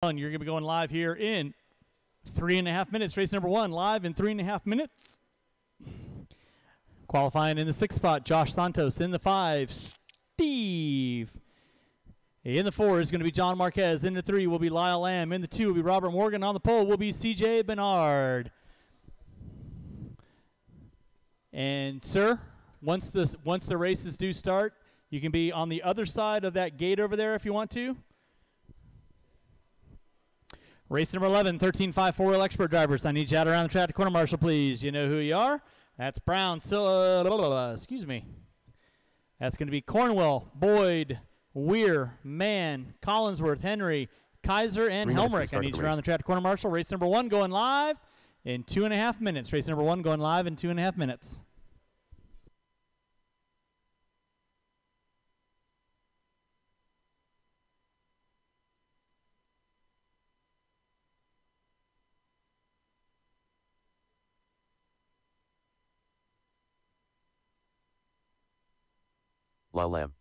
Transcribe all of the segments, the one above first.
You're going to be going live here in 3.5 minutes. Race number 1 live in 3.5 minutes. Qualifying in the 6th spot, Josh Santos. In the 5, Steve. In the 4 is going to be John Marquez. In the 3 will be Lyle Lamb. In the 2 will be Robert Morgan. On the pole will be CJ Bernard. And sir, once the races do start, you can be on the other side of that gate over there if you want to. Race number 11, 13.5 4-wheel expert drivers. I need you out around the track to corner marshal, please. You know who you are. That's Brown, excuse me. That's going to be Cornwell, Boyd, Weir, Mann, Collinsworth, Henry, Kaiser, and Helmrich. I need you around the track to corner marshal. Race number 1 going live in 2.5 minutes. Race number 1 going live in 2.5 minutes. Lyle Lamb.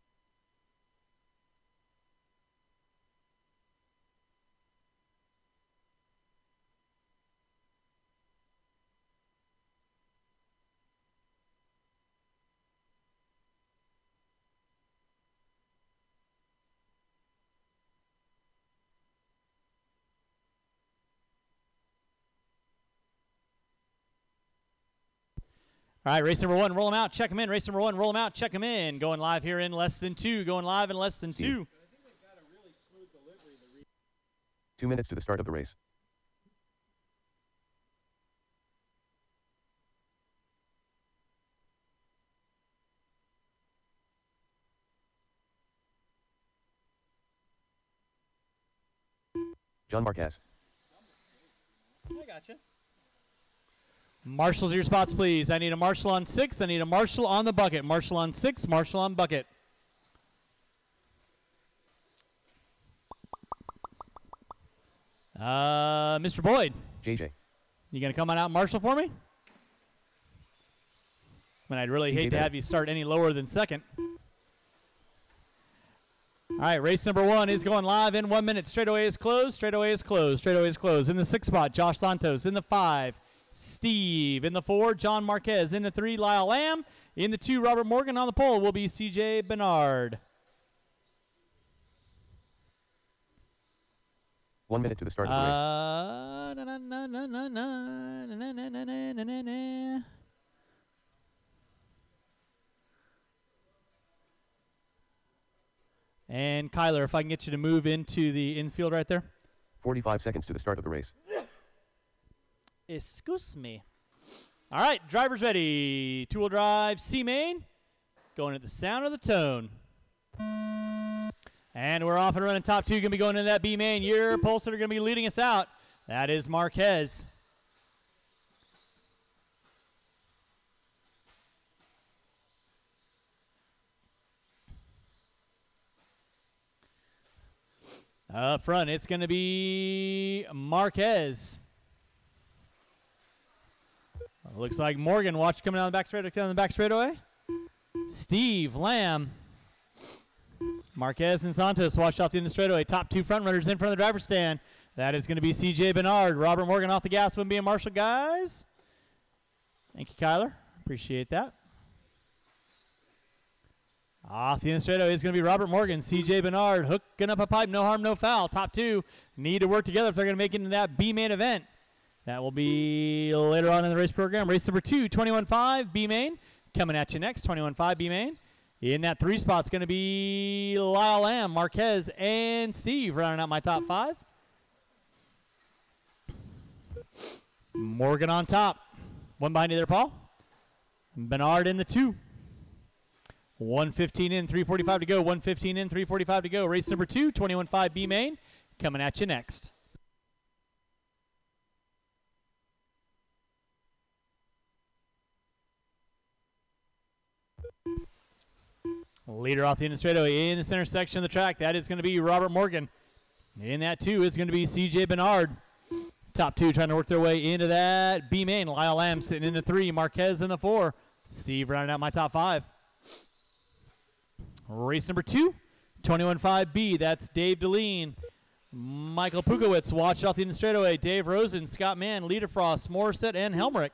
All right, race number 1, roll them out, check them in. Race number 1, roll them out, check them in. Going live here in less than 2. Going live in less than 2. I think they've got a really smooth delivery. 2 minutes to the start of the race. John Marquez. I gotcha. Marshals, your spots, please. I need a marshal on 6. I need a marshal on the bucket. Marshal on 6, marshal on bucket. Mr. Boyd. JJ. You going to come on out and marshal for me? I mean, I'd really hate to have you start any lower than 2nd. All right, race number 1 is going live in 1 minute. Straightaway is closed. Straightaway is closed. Straightaway is closed. In the 6th spot, Josh Santos. In the 5, Steve. In the 4, John Marquez. In the 3, Lyle Lamb. In the 2, Robert Morgan. On the pole will be CJ Bernard. 1 minute to the start of the race. And Kyler, if I can get you to move into the infield right there. 45 seconds to the start of the race. Excuse me. All right, drivers ready. 2-wheel drive, C-main. Going at the sound of the tone. And we're off and running. Top 2 going to be going into that B-main. Your pulse that are going to be leading us out. That is Marquez. Up front, it's going to be Marquez. Looks like Morgan. Watch coming down the back straightaway. Steve, Lamb. Marquez and Santos watch off the end of the straightaway. Top 2 front runners in front of the driver's stand. That is going to be CJ Bernard. Robert Morgan off the gas when being marshal, guys. Thank you, Kyler. Appreciate that. Off the end of the straightaway is going to be Robert Morgan. CJ Bernard hooking up a pipe. No harm, no foul. Top 2 need to work together if they're going to make it into that B-main event. That will be later on in the race program. Race number 2, 21.5 B-main. Coming at you next, 21.5 B-main. In that 3 spot is going to be Lyle Lamb, Marquez, and Steve rounding out my top 5. Morgan on top. 1 behind you there, Paul. Bernard in the 2. 1:15 in, 3:45 to go. 1:15 in, 3:45 to go. Race number 2, 21.5 B-main. Coming at you next. Leader off the end of the straightaway in the center section of the track. That is going to be Robert Morgan. In that 2 is going to be CJ Bernard. Top 2 trying to work their way into that B-main. Lyle Lamb sitting in the 3. Marquez in the 4. Steve rounding out my top 5. Race number 2, 21.5B. That's Dave Deline. Michael Pukowitz, watch off the end of the straightaway. Dave Rosen, Scott Mann, Liederfrost, Morissette, and Helmrich.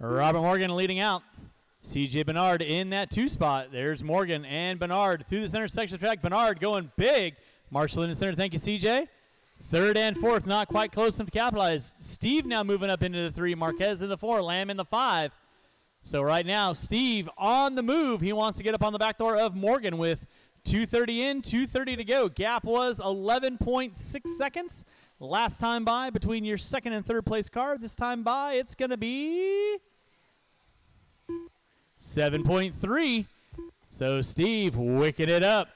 Robert Morgan leading out. CJ Bernard in that 2 spot. There's Morgan and Bernard through the center section of the track. Bernard going big. Marshall in the center. Thank you, CJ. 3rd and 4th, not quite close enough to capitalize. Steve now moving up into the 3. Marquez in the 4. Lamb in the 5. So right now, Steve on the move. He wants to get up on the back door of Morgan with 2:30 in, 2:30 to go. Gap was 11.6 seconds. Last time by between your 2nd and 3rd place car. This time by, it's going to be 7.3. So Steve wicking it up.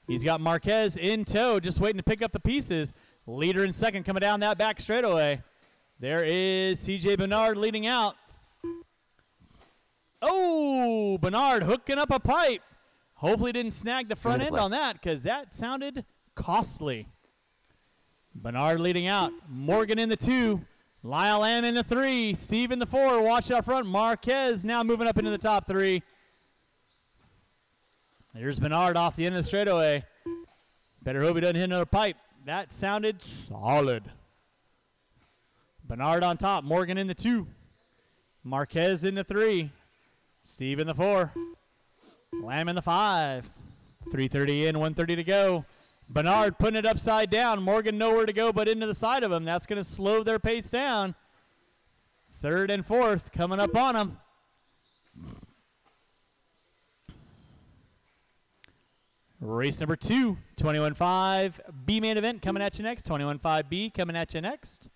He's got Marquez in tow, just waiting to pick up the pieces. Leader in 2nd coming down that back straightaway. There is CJ Bernard leading out. Oh, Bernard hooking up a pipe. Hopefully didn't snag the front end on that because that sounded costly. Bernard leading out. Morgan in the 2. Lyle Lamb in the 3. Steve in the 4. Watch out front. Marquez now moving up into the top 3. There's Bernard off the end of the straightaway. Better hope he doesn't hit another pipe. That sounded solid. Bernard on top. Morgan in the 2. Marquez in the 3. Steve in the 4. Lamb in the 5. 3:30 in, 1:30 to go. Bernard putting it upside down. Morgan nowhere to go but into the side of him. That's going to slow their pace down. 3rd and 4th coming up on them. Race number 2, 21.5 B main event coming at you next. 21.5 B coming at you next.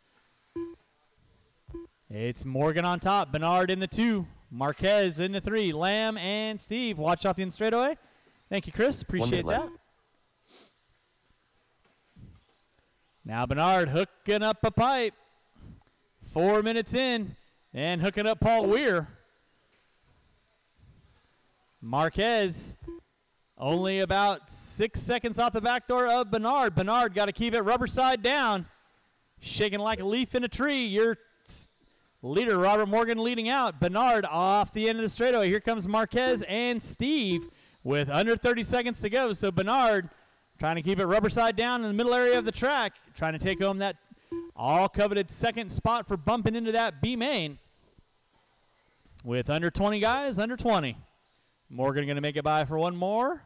It's Morgan on top. Bernard in the 2. Marquez in the 3. Lamb and Steve. Watch off the end straightaway. Thank you, Chris. Appreciate that. Now Bernard hooking up a pipe. 4 minutes in and hooking up Paul Weir. Marquez only about 6 seconds off the back door of Bernard. Bernard got to keep it rubber side down. Shaking like a leaf in a tree. Your leader, Robert Morgan, leading out. Bernard off the end of the straightaway. Here comes Marquez and Steve with under 30 seconds to go. So Bernard trying to keep it rubber side down in the middle area of the track, trying to take home that all-coveted 2nd spot for bumping into that B main. With under 20 guys, under 20. Morgan going to make it by for one more.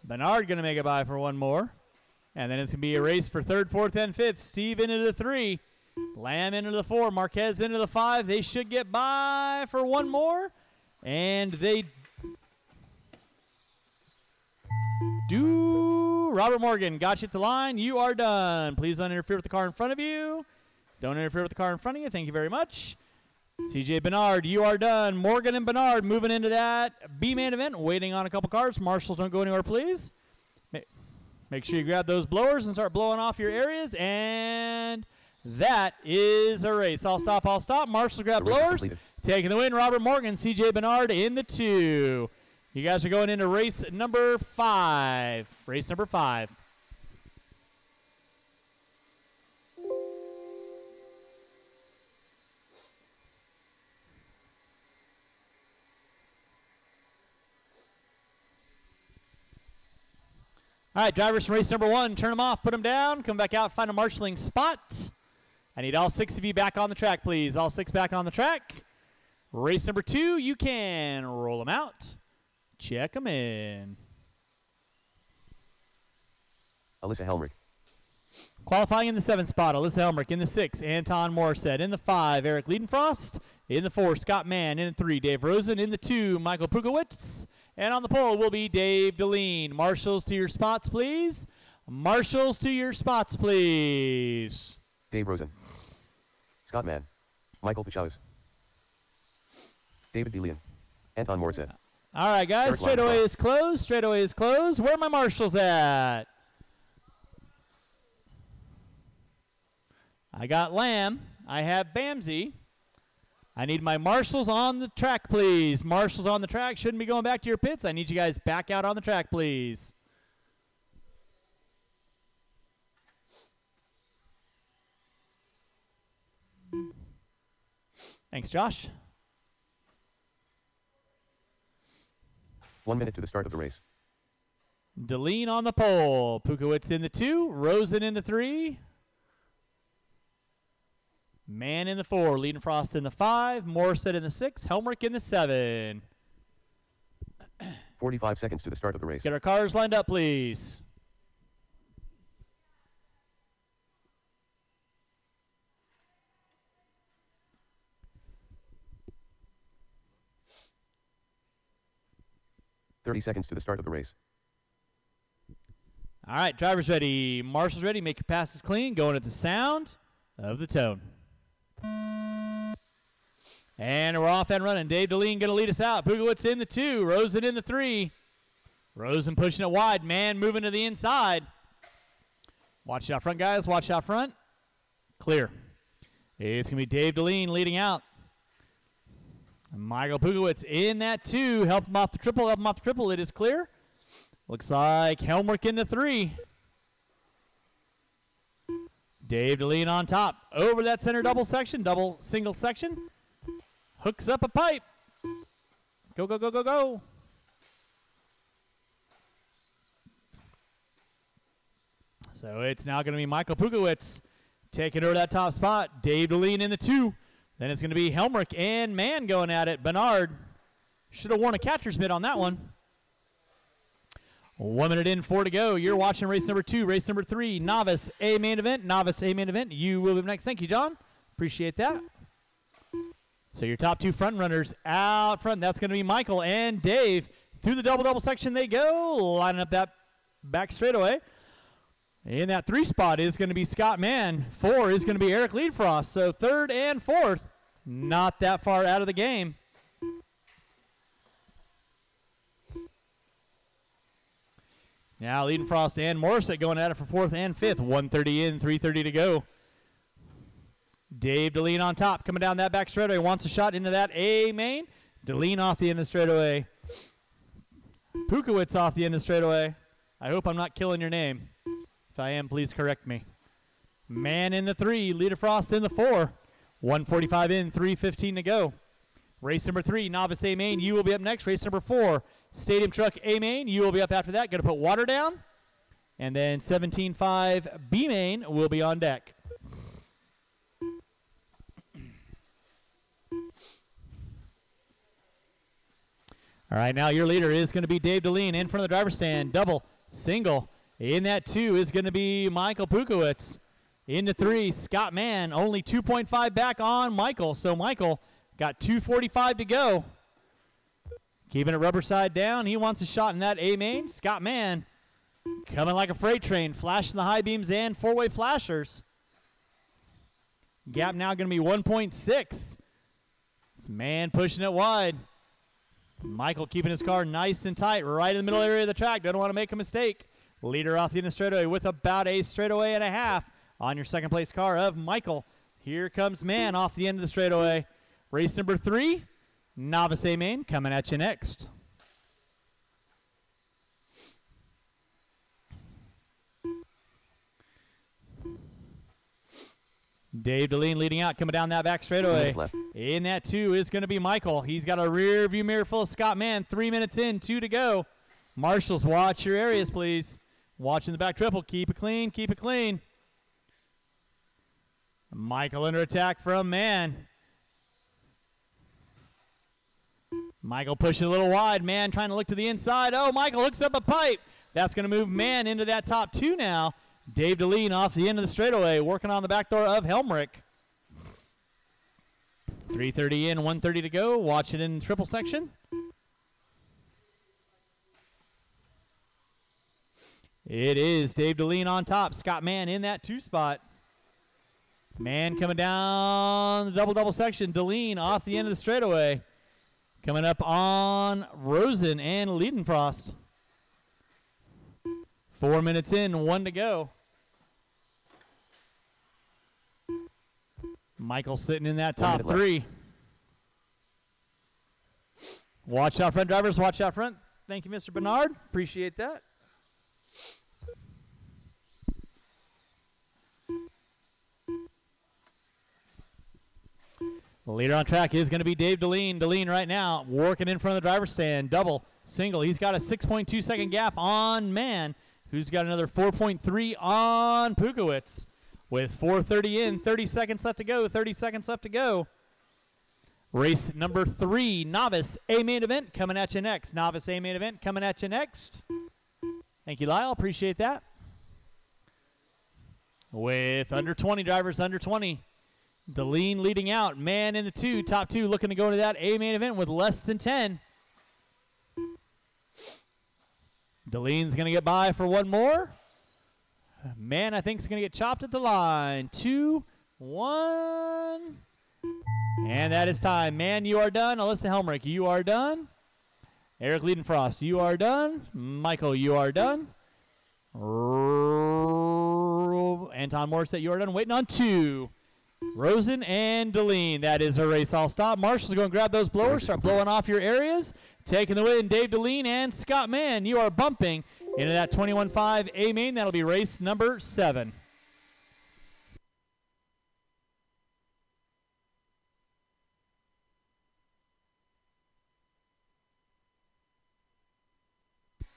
Bernard going to make it by for one more. And then it's going to be a race for 3rd, 4th, and 5th. Steve into the 3. Lamb into the 4. Marquez into the 5. They should get by for one more. And they do. Robert Morgan got you at the line. You are done. Please don't interfere with the car in front of you. Don't interfere with the car in front of you. Thank you very much. CJ Bernard, you are done. Morgan and Bernard moving into that B-main event, waiting on a couple cars. Marshals, don't go anywhere, please. Make sure you grab those blowers and start blowing off your areas. And that is a race. I'll stop. Marshals, grab blowers. Taking the win, Robert Morgan, CJ Bernard in the 2. You guys are going into race number 5. Race number 5. All right, drivers from race number 1, turn them off, put them down, come back out, find a marshalling spot. I need all 6 of you back on the track, please. All 6 back on the track. Race number 2, you can roll them out. Check them in. Alyssa Helmrich. Qualifying in the 7th spot, Alyssa Helmrich. In the 6, Anton Morissette. In the 5, Eric Liedenfrost. In the 4, Scott Mann. In the 3, Dave Rosen. In the 2, Michael Pukowitz. And on the pole will be Dave Deline. Marshals to your spots, please. Marshals to your spots, please. Dave Rosen. Scott Mann. Michael Pukowitz. David Deline. Anton Morissette. All right, guys. Straightaway is closed. Straightaway is closed. Where are my marshals at? I got Lamb. I have Bamsey. I need my marshals on the track, please. Marshals on the track. Shouldn't be going back to your pits. I need you guys back out on the track, please. Thanks, Josh. 1 minute to the start of the race. Deline on the pole. Pukowitz in the 2. Rosen in the 3. Mann in the 4. Liedenfrost in the 5. Morissette in the 6. Helmrich in the 7. 45 seconds to the start of the race. Get our cars lined up, please. Seconds to the start of the race. All right, drivers ready. Marshall's ready. Make your passes clean. Going at the sound of the tone. And we're off and running. Dave Deline going to lead us out. Pukowitz in the 2. Rosen in the 3. Rosen pushing it wide. Mann moving to the inside. Watch out front, guys. Watch out front. Clear. It's going to be Dave Deline leading out. Michael Pukowitz in that 2. Help him off the triple. Help him off the triple. It is clear. Looks like Helmrich in the 3. Dave Deline on top. Over that center double section. Double single section. Hooks up a pipe. Go, go, go, go, go. So it's now going to be Michael Pukowitz taking over that top spot. Dave Deline in the 2. Then it's going to be Helmrich and Mann going at it. Bernard should have worn a catcher's mitt on that one. 1 minute in, 4 to go. You're watching race number 2, race number 3, novice A main event. Novice A main event. You will be next. Thank you, John. Appreciate that. So your top 2 front runners out front. That's going to be Michael and Dave. Through the double-double section they go. Lining up that back straightaway. In that 3 spot is going to be Scott Mann. 4 is going to be Eric Liedfrost. So 3rd and 4th, not that far out of the game. Now Liedfrost and Morissette going at it for 4th and 5th. 1:30 in, 3:30 to go. Dave Deline on top, coming down that back straightaway. Wants a shot into that A main. Deline off the end of the straightaway. Pukowitz off the end of the straightaway. I hope I'm not killing your name. If I am, please correct me. Mann in the 3, Liedfrost in the 4. 1:45 in, 3:15 to go. Race number 3, novice A main. You will be up next. Race number 4, stadium truck A main. You will be up after that. Going to put water down. And then 17.5 B main will be on deck. All right, now your leader is going to be Dave Deline in front of the driver's stand. Double, single. In that 2 is going to be Michael Pukowitz. In the 3, Scott Mann. Only 2.5 back on Michael. So Michael got 2:45 to go. Keeping it rubber side down. He wants a shot in that A main. Scott Mann coming like a freight train. Flashing the high beams and 4-way flashers. Gap now going to be 1.6. This Mann pushing it wide. Michael keeping his car nice and tight right in the middle area of the track. Doesn't want to make a mistake. Leader off the end of the straightaway with about a straightaway and a half on your second place car of Michael. Here comes Mann off the end of the straightaway. Race number 3, novice A main coming at you next. Dave Deline leading out, coming down that back straightaway. In that 2 is going to be Michael. He's got a rear view mirror full of Scott Mann. 3 minutes in, 2 to go. Marshals, watch your areas, please. Watching the back triple. Keep it clean, keep it clean. Michael under attack from Mann. Michael pushing a little wide. Mann trying to look to the inside. Oh, Michael hooks up a pipe. That's going to move Mann into that top 2 now. Dave Deline off the end of the straightaway, working on the back door of Helmrich. 3:30 in, 1:30 to go. Watch it in triple section. It is Dave Deline on top. Scott Mann in that 2 spot. Mann coming down the double section. Deline off the end of the straightaway. Coming up on Rosen and Liedenfrost. 4 minutes in, 1 to go. Michael sitting in that top 3. Watch out front, drivers. Watch out front. Thank you, Mr. Bernard. Appreciate that. Leader on track is going to be Dave Deline. Deline right now working in front of the driver's stand. Double, single. He's got a 6.2 second gap on Mann, who's got another 4.3 on Pukowitz. With 4:30 in, 30 seconds left to go. 30 seconds left to go. Race number 3, Novice A main event coming at you next. Novice A main event coming at you next. Thank you, Lyle. Appreciate that. With under 20 drivers, under 20. Deline leading out. Mann in the 2. Top 2 looking to go into that A main event with less than 10. Deline's going to get by for one more. Mann, I think, is going to get chopped at the line. 2, 1. And that is time. Mann, you are done. Alyssa Helmrich, you are done. Eric Liedenfrost, you are done. Michael, you are done. Anton Morissette, you are done. Waiting on 2. Rosen and Deline. That is her race. All stop. Marshall's going to grab those blowers, start blowing off your areas. Taking the win, Dave Deline and Scott Mann. You are bumping into that 21.5 A main. That'll be race number 7.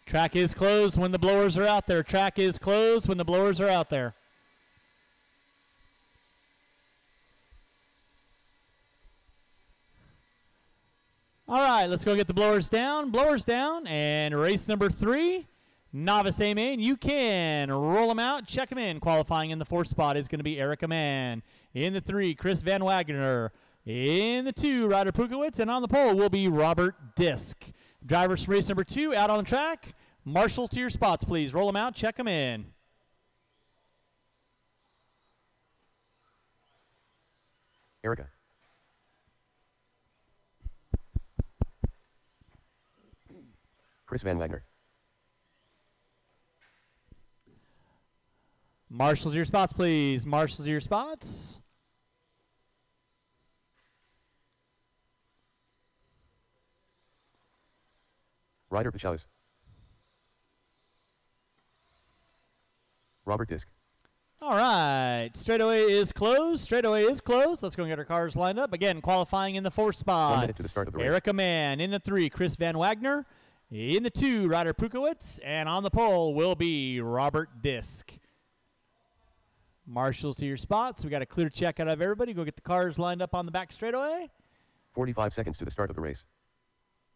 Track is closed when the blowers are out there. Track is closed when the blowers are out there. All right, let's go get the blowers down. Blowers down, and race number 3, Novice A main. You can roll them out, check them in. Qualifying in the 4th spot is going to be Erica Mann. In the 3, Chris Van Wagner. In the 2, Ryder Pukowitz. And on the pole will be Robert Disk. Drivers from race number 2 out on the track. Marshals to your spots, please. Roll them out, check them in. Erica. Chris Van Wagner. Marshals to your spots, please. Marshals to your spots. Ryder Pachales. Robert Disk. All right. Straightaway is closed. Straightaway is closed. Let's go and get our cars lined up. Again, qualifying in the 4th spot. 1 minute to the start of the race. Erica Mann. In the 3, Chris Van Wagner. In the 2, Ryder Pukowitz. And on the pole will be Robert Disk. Marshals to your spots. We got a clear check out of everybody. Go get the cars lined up on the back straightaway. 45 seconds to the start of the race.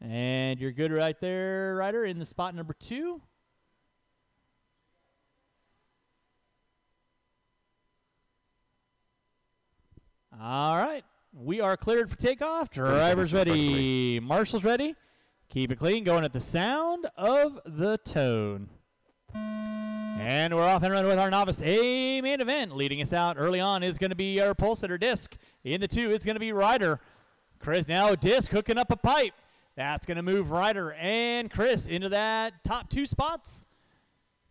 And you're good right there, Ryder, in the spot number 2. All right. We are cleared for takeoff. Drivers ready. Marshals ready. Keep it clean. Going at the sound of the tone. And we're off and running with our Novice A main event. Leading us out early on is going to be our pole sitter Disk. In the 2, it's going to be Ryder. Chris now Disk hooking up a pipe. That's going to move Ryder and Chris into that top 2 spots.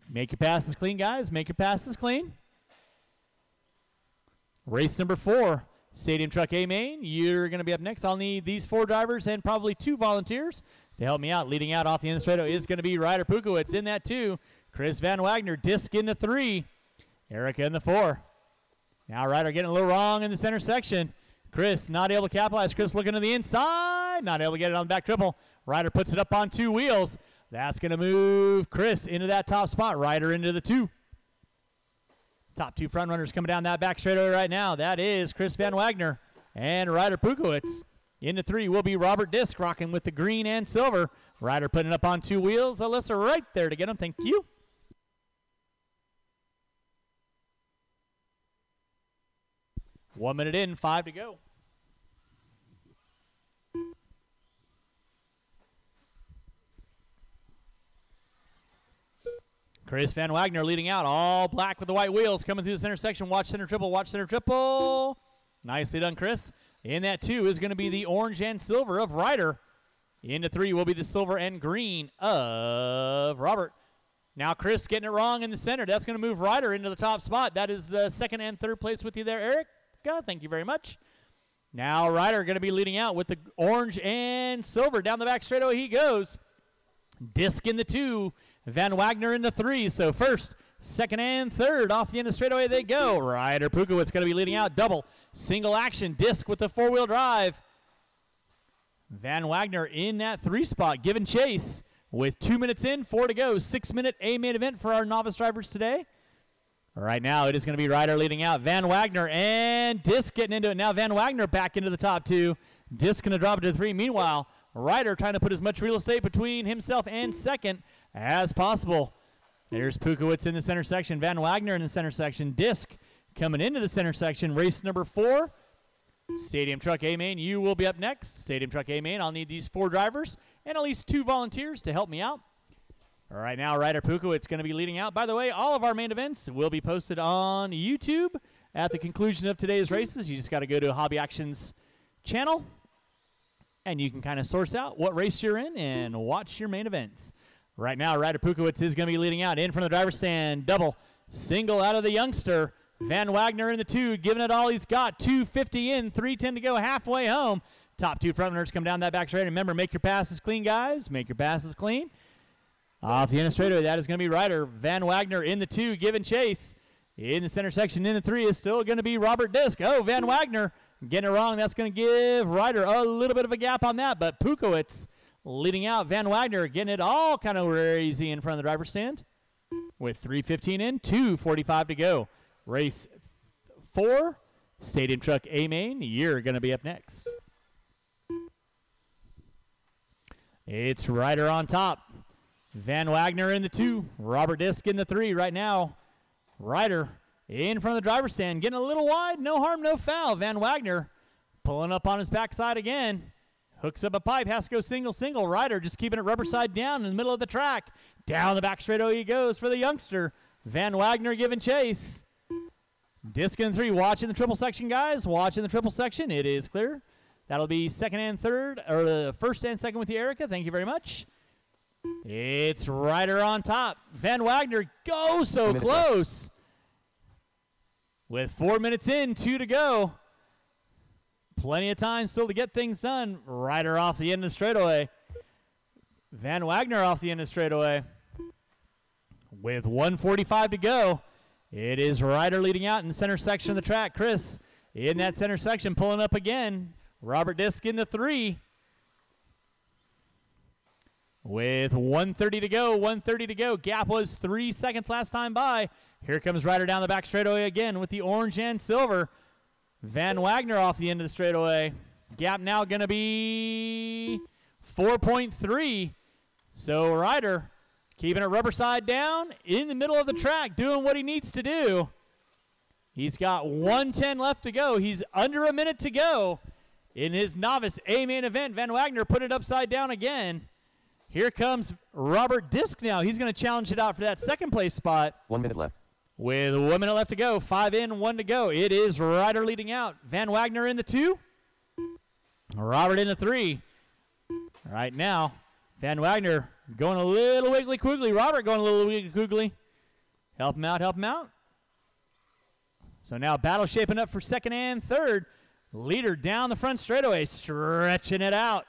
Make your passes clean, guys. Make your passes clean. Race number 4, Stadium Truck A main. You're going to be up next. I'll need these 4 drivers and probably 2 volunteers to help me out. Leading out off the end of the straightaway is going to be Ryder Pukowitz in that 2. Chris Van Wagner, Disk in the 3. Erica in the 4. Now Ryder getting a little wrong in the center section. Chris not able to capitalize. Chris looking to the inside. Not able to get it on the back triple. Ryder puts it up on 2 wheels. That's going to move Chris into that top spot. Ryder into the 2. Top 2 front runners coming down that back straightaway right now. That is Chris Van Wagner and Ryder Pukowitz. In the 3 will be Robert Disk rocking with the green and silver. Ryder putting it up on 2 wheels. Alyssa right there to get him. Thank you. One minute in, 5 to go. Chris Van Wagner leading out, all black with the white wheels coming through the center section. Watch center triple, watch center triple. Nicely done, Chris. In that 2 is going to be the orange and silver of Ryder. Into 3 will be the silver and green of Robert. Now Chris getting it wrong in the center. That's going to move Ryder into the top spot. That is the 2nd and 3rd place with you there, Eric. Thank you very much. Now Ryder going to be leading out with the orange and silver. Down the back straightaway he goes. Disk in the 2. Van Wagner in the 3. So first, Second and third off the end of the straightaway they go. Ryder Pukowitz going to be leading out. Double, single action, disc with the four-wheel drive. Van Wagner in that 3 spot, giving chase with 2 minutes in, 4 to go. 6-minute A-main event for our novice drivers today. Right now it is going to be Ryder leading out. Van Wagner and disc getting into it. Now Van Wagner back into the top 2. Disc going to drop it to 3. Meanwhile, Ryder trying to put as much real estate between himself and second as possible. There's Pukowitz in the center section. Van Wagner in the center section. Disc coming into the center section. Race number 4. Stadium Truck A-Main, you will be up next. Stadium Truck A-Main, I'll need these 4 drivers and at least 2 volunteers to help me out. All right, now Ryder Pukowitz going to be leading out. By the way, all of our main events will be posted on YouTube at the conclusion of today's races. You just got to go to Hobby Actions channel, and you can kind of source out what race you're in and watch your main events. Right now, Ryder Pukowitz is going to be leading out in front of the driver's stand. Double, single out of the youngster. Van Wagner in the 2, giving it all he's got. 2:50 in, 3:10 to go, halfway home. Top 2 front runners come down that back straight. Remember, make your passes clean, guys. Make your passes clean. Off the end of straightaway, that is going to be Ryder. Van Wagner in the 2, giving chase. In the center section, in the 3 is still going to be Robert Disc. Oh, Van Wagner getting it wrong. That's going to give Ryder a little bit of a gap on that, but Pukowitz leading out. Van Wagner getting it all kind of easy in front of the driver's stand with 3:15 in, 2:45 to go. Race 4, Stadium Truck A-Main, you're going to be up next. It's Ryder on top. Van Wagner in the 2, Robert Disc in the 3 right now. Ryder in front of the driver's stand, getting a little wide, no harm, no foul. Van Wagner pulling up on his backside again. Hooks up a pipe, has to go single. Ryder just keeping it rubber side down in the middle of the track. Down the back straightaway he goes for the youngster. Van Wagner giving chase. Disc in 3, watching the triple section, guys. Watching the triple section. It is clear. That'll be second and third, or first and second with you, Erica. Thank you very much. It's Ryder on top. Van Wagner goes so close. With 4 minutes in, 2 to go. Plenty of time still to get things done. Ryder off the end of the straightaway. Van Wagner off the end of the straightaway. With 1:45 to go. It is Ryder leading out in the center section of the track. Chris in that center section pulling up again. Robert Disc in the 3. With 1:30 to go, 1:30 to go. Gap was 3 seconds last time by. Here comes Ryder down the back straightaway again with the orange and silver. Van Wagner off the end of the straightaway. Gap now going to be 4.3. So Ryder keeping it rubber side down in the middle of the track, doing what he needs to do. He's got 1:10 left to go. He's under a minute to go in his novice A-main event. Van Wagner put it upside down again. Here comes Robert Disc now. He's going to challenge it out for that second place spot. 1 minute left. With 1 minute left to go, 5 in, 1 to go. It is Ryder leading out. Van Wagner in the 2. Robert in the 3. Right now, Van Wagner going a little wiggly quiggly. Robert going a little wiggly quiggly. Help him out, help him out. So now battle shaping up for second and third. Leader down the front straightaway, stretching it out.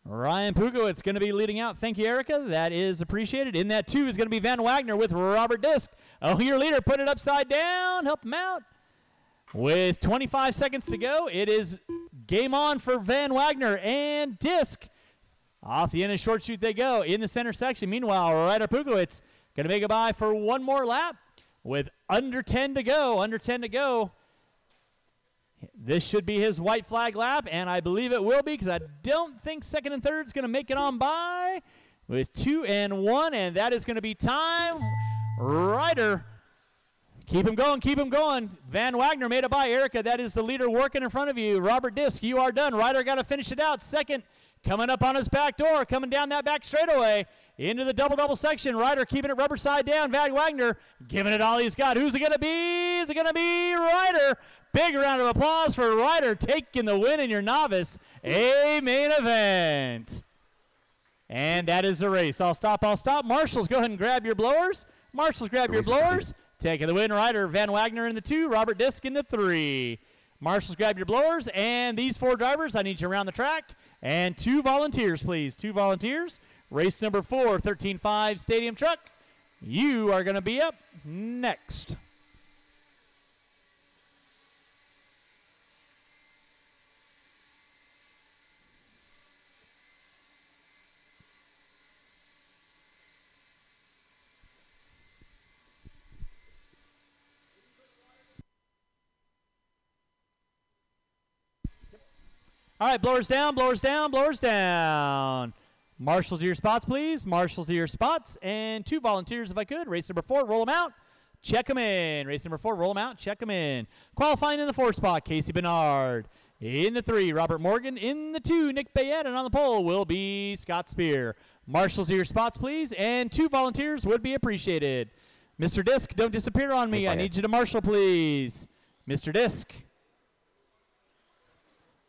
Ryan Pukowitz going to be leading out. Thank you, Erica. That is appreciated. In that 2 is going to be Van Wagner with Robert Disc. Oh, your leader put it upside down. Help him out. With 25 seconds to go, it is game on for Van Wagner and Disc. Off the end of short shoot they go in the center section. Meanwhile, Ryder Pukowitz going to make a bye for one more lap with under 10 to go. Under 10 to go. This should be his white flag lap, and I believe it will be because I don't think second and third is going to make it on by with 2 and 1, and that is going to be time. Ryder, keep him going, keep him going. Van Wagner made it by. Erica, that is the leader working in front of you. Robert Disc, you are done. Ryder got to finish it out. Second, coming up on his back door, coming down that back straightaway into the double-double section. Ryder keeping it rubber side down. Van Wagner giving it all he's got. Who's it going to be? Is it going to be Ryder? Big round of applause for Ryder taking the win in your novice A-main event. And that is the race. I'll stop. Marshals, go ahead and grab your blowers. Marshals, grab your blowers. Taking the win, Ryder. Van Wagner in the 2, Robert Disc in the 3. Marshals, grab your blowers. And these 4 drivers, I need you around the track. And 2 volunteers, please. 2 volunteers. Race number 4, 13.5 Stadium Truck. You are going to be up next. All right, blowers down, blowers down, blowers down. Marshals to your spots, please. Marshals to your spots. And 2 volunteers, if I could. Race number 4, roll them out. Check them in. Race number 4, roll them out. Check them in. Qualifying in the 4 spot, Casey Bernard. In the 3, Robert Morgan. In the 2, Nick Bayette. And on the pole will be Scott Spear. Marshals to your spots, please. And 2 volunteers would be appreciated. Mr. Disc, don't disappear on me. I need you to marshal, please. Mr. Disc.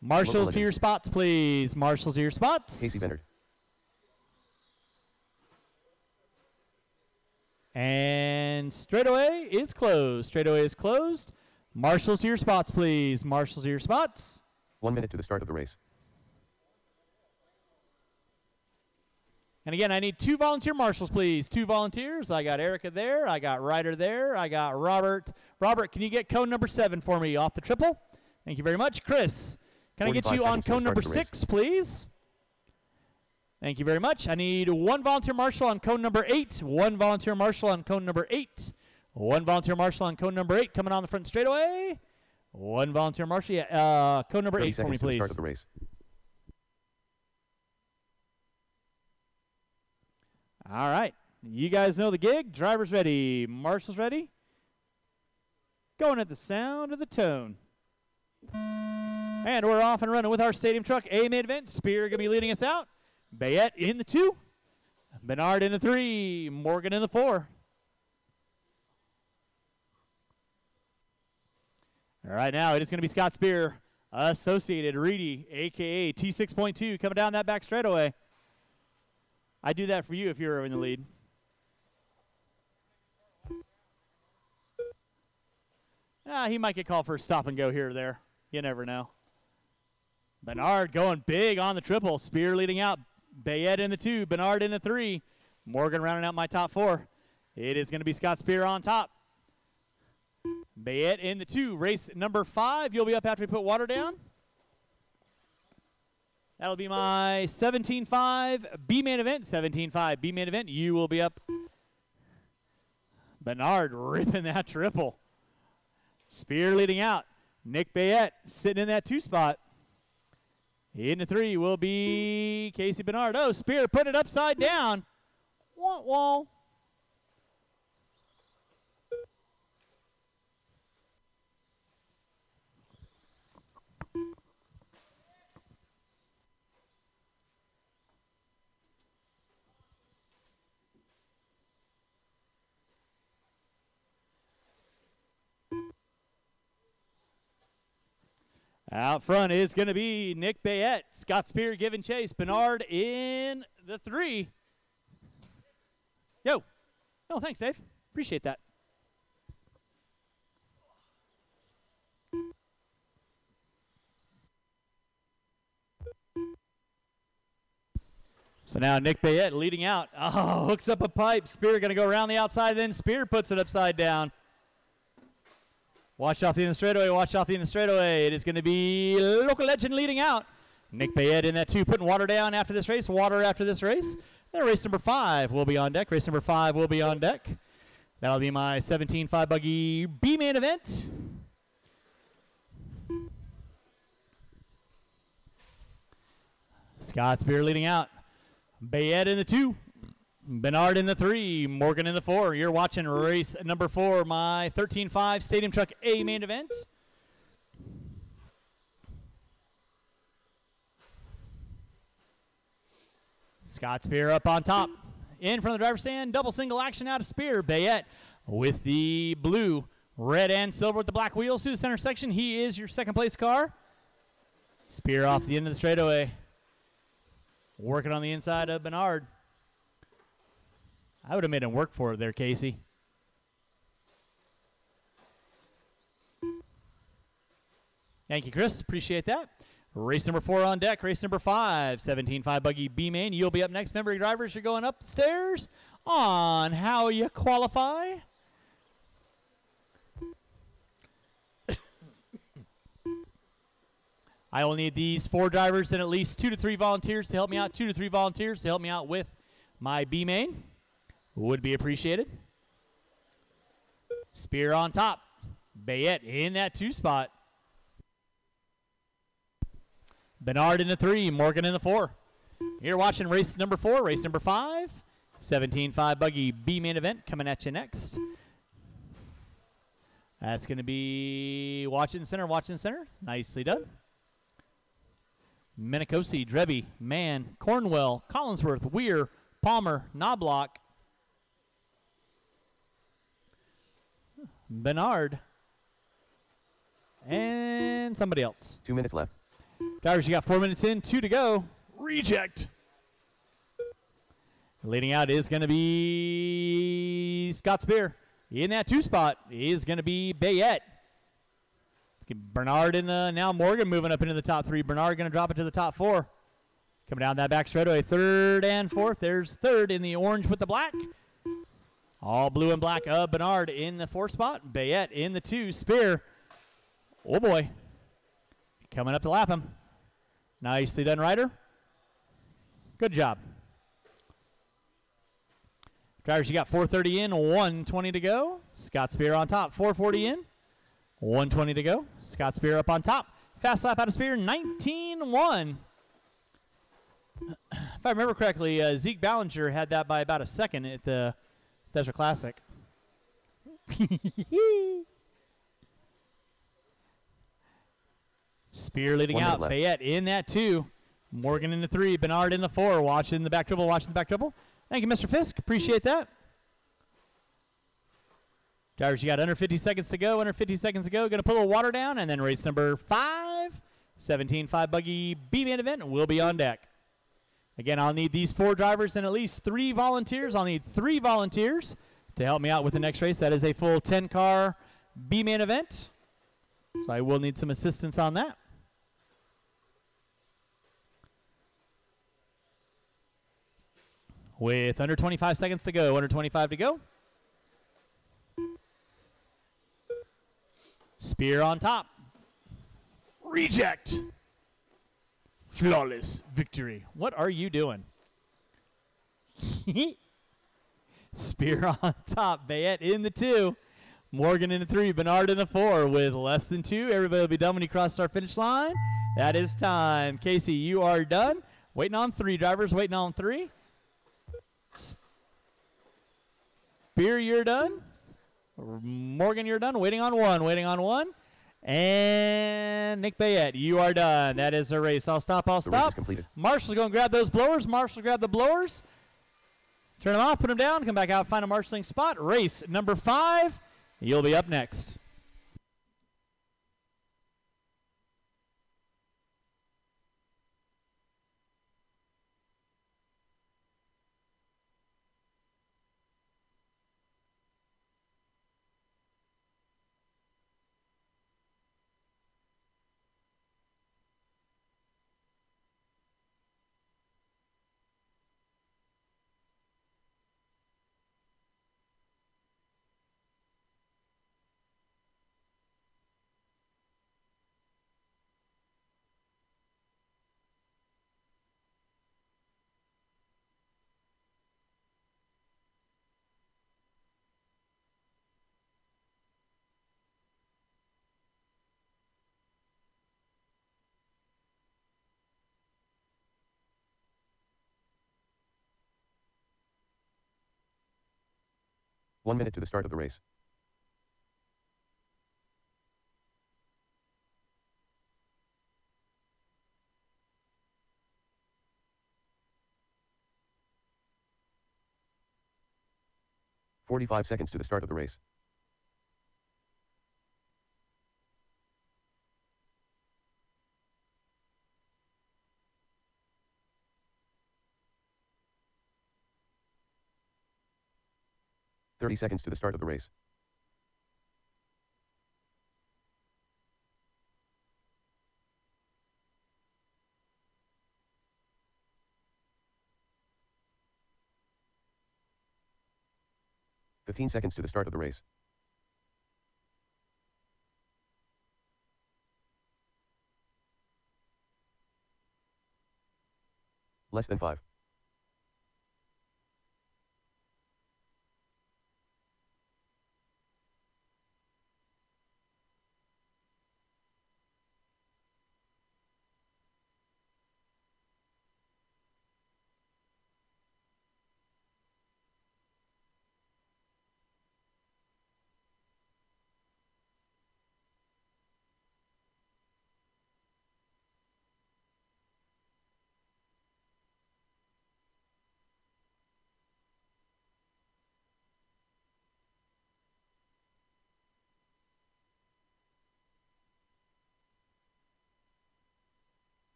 Marshals to your spots, please. Marshals to your spots. Casey Bernard. And straightaway is closed. Straightaway is closed. Marshals to your spots, please. Marshals to your spots. 1 minute to the start of the race. And again, I need 2 volunteer marshals, please. 2 volunteers. I got Erica there. I got Ryder there. I got Robert. Robert, can you get cone number 7 for me off the triple? Thank you very much. Chris, can I get you on cone number 6, please? Thank you very much. I need 1 volunteer marshal on cone number 8. 1 volunteer marshal on cone number 8. 1 volunteer marshal on cone number 8 coming on the front straightaway. 1 volunteer marshal. Yeah, cone number 8 for me, please. Start of the race. All right. You guys know the gig. Drivers ready. Marshals ready. Going at the sound of the tone. And we're off and running with our stadium truck. A main event. Spear going to be leading us out. Bayette in the 2. Bernard in the 3. Morgan in the 4. All right, now it is going to be Scott Spear, Associated Reedy, a.k.a. T6.2, coming down that back straightaway. I'd do that for you if you were in the lead. He might get called for a stop and go here or there. You never know. Bernard going big on the triple. Spear leading out. Bayette in the 2. Bernard in the 3. Morgan rounding out my top 4. It is going to be Scott Spear on top. Bayette in the 2. Race number 5. You'll be up after we put water down. That'll be my 17.5 B main event. 17.5 B main event. You will be up. Bernard ripping that triple. Spear leading out. Nick Bayette sitting in that 2 spot. In the 3 will be Casey Bernard. Oh, Spear put it upside down. Wah, wah. Out front is going to be Nick Bayette. Scott Spear giving chase. Bernard in the 3. Yo. Oh, thanks, Dave. Appreciate that. So now Nick Bayette leading out. Oh, hooks up a pipe. Spear going to go around the outside, then Spear puts it upside down. Watch off the end of the straightaway. Watch off the end of the straightaway. It is going to be Local Legend leading out. Nick Bayette in that 2, putting water down after this race. Water after this race. Then race number 5 will be on deck. Race number 5 will be on deck. That'll be my 17.5 buggy B main event. Scott Spear leading out. Bayette in the 2. Bernard in the 3, Morgan in the 4. You're watching race number 4, my 13.5 Stadium Truck A main event. Scott Spear up on top. In front of the driver's stand, double single action out of Spear. Bayette with the blue, red, and silver with the black wheels through the center section. He is your second place car. Spear off the end of the straightaway. Working on the inside of Bernard. I would have made him work for it there, Casey. Thank you, Chris. Appreciate that. Race number 4 on deck. Race number 5, 17.5 buggy B-Main. You'll be up next. Remember, drivers, you're going up the stairs on how you qualify. I will need these 4 drivers and at least 2 to 3 volunteers to help me out. 2 to 3 volunteers to help me out with my B-Main. Would be appreciated. Spear on top. Bayette in that 2 spot. Bernard in the 3. Morgan in the 4. You're watching race number 4. Race number 5. 17.5 buggy B-Main event coming at you next. That's going to be watching center. Nicely done. Minicosi, Drebby, Mann, Cornwell, Collinsworth, Weir, Palmer, Knobloch, Bernard, and somebody else. 2 minutes left. Drivers, you got 4 minutes in, 2 to go. Reject. Leading out is going to be Scott Spear. In that 2 spot is going to be Bayette. Bernard in the, now Morgan moving up into the top 3. Bernard going to drop it to the top 4. Coming down that back straightaway, 3rd and 4th. There's 3rd in the orange with the black. All blue and black of Bernard in the 4 spot. Bayette in the 2. Spear. Oh boy. Coming up to lap him. Nicely done, Ryder. Good job. Drivers, you got 4:30 in, 1:20 to go. Scott Spear on top, 4:40 in. 1:20 to go. Scott Spear up on top. Fast lap out of Spear, 19.1. If I remember correctly, Zeke Ballinger had that by about a second at the Desert Classic. Spear leading out. Bayette in that 2. Morgan in the 3. Bernard in the 4. Watching the back triple. Thank you, Mr. Fisk. Appreciate that. Drivers, you got under 50 seconds to go. Going to pull a water down, and then race number 5, 17.5 buggy B-Main event will be on deck. Again, I'll need these 4 drivers and at least 3 volunteers. I'll need 3 volunteers to help me out with the next race. That is a full 10-car B-Main event. So I will need some assistance on that. With under 25 seconds to go. Under 25 to go. Spear on top. Reject. Flawless victory. What are you doing? Spear on top. Bayette in the 2. Morgan in the 3. Bernard in the 4. With less than 2. Everybody will be done when you cross our finish line. That is time. Casey, you are done. Waiting on 3 drivers. Waiting on 3. Spear, you're done. Morgan, you're done. Waiting on 1. And Nick Bayette, you are done. That is a race. I'll stop. The race is completed. Marshall's going to grab those blowers. Marshall grab the blowers. Turn them off, put them down, come back out, find a marshalling spot. Race number 5. You'll be up next. One minute to the start of the race. "45 seconds to the start of the race. "30 seconds to the start of the race. 15 seconds to the start of the race. Less than 5.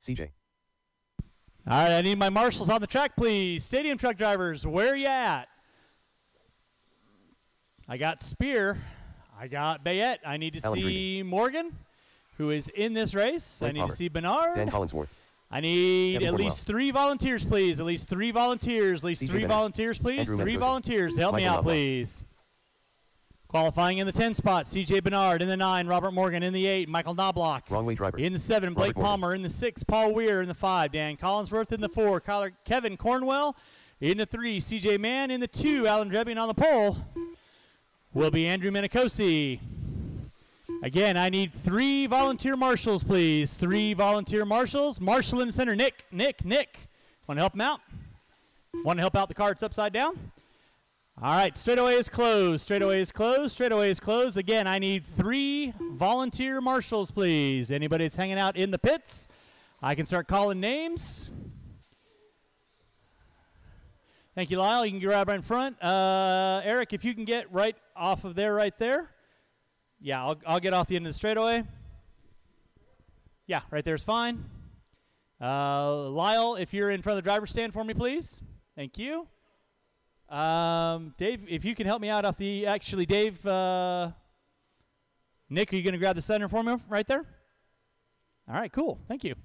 CJ. All right, I need my marshals on the track, please. Stadium truck drivers, where are you at? I got Spear. I got Bayette. I need to Alan see Morgan, who is in this race. Blake I need Palmer. to see Bernard. Dan Collinsworth. I need Kevin at Cornwell. least 3 volunteers, please. At least 3 volunteers. At least CJ 3 Bennett. volunteers, please. Andrew 3 Mendoza. volunteers. Help me Michael out, Lovelock. please. Qualifying in the 10 spot, CJ Bernard. In the 9, Robert Morgan. In the 8, Michael Knobloch. Wrong way driver. In the 7, Blake Robert Morgan. Palmer. In the 6, Paul Weir. In the 5, Dan Collinsworth. In the 4, Kevin Cornwell. In the 3, CJ Mann. In the 2, Alan Drebbing on the pole will be Andrew Minicosi. Again, I need 3 volunteer marshals, please. 3 volunteer marshals. Marshal in the center, Nick. Want to help him out? Want to help out the car? It's upside down. All right, straightaway is closed. Straightaway is closed. Straightaway is closed. Again, I need 3 volunteer marshals, please. Anybody that's hanging out in the pits, I can start calling names. Thank you, Lyle. You can grab right in front. Eric, if you can get right off of there, right there. Yeah, I'll get off the end of the straightaway. Yeah, right there's fine. Lyle, if you're in front of the driver's stand for me, please. Thank you. Dave, if you can help me out off the, actually, Dave, Nick, are you going to grab the center for me right there? All right, cool. Thank you.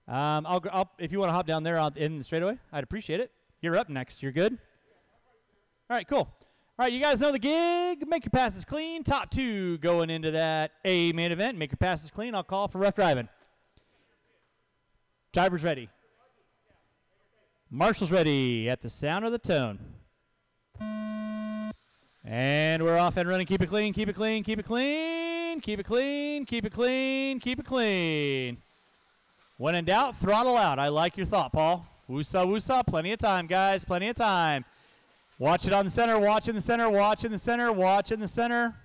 I'll if you want to hop down there in the straightaway, I'd appreciate it. You're up next. You're good? All right, cool. All right, you guys know the gig. Make your passes clean. Top 2 going into that A main event. Make your passes clean. I'll call for rough driving. Drivers ready. Marshals ready at the sound of the tone. And we're off and running. Keep it clean, keep it clean, keep it clean, keep it clean, keep it clean, keep it clean. When in doubt, throttle out. I like your thought, Paul. Woosah, woosah. Plenty of time, guys. Plenty of time. Watch it on the center. Watch in the center. Watch in the center. Watch in the center.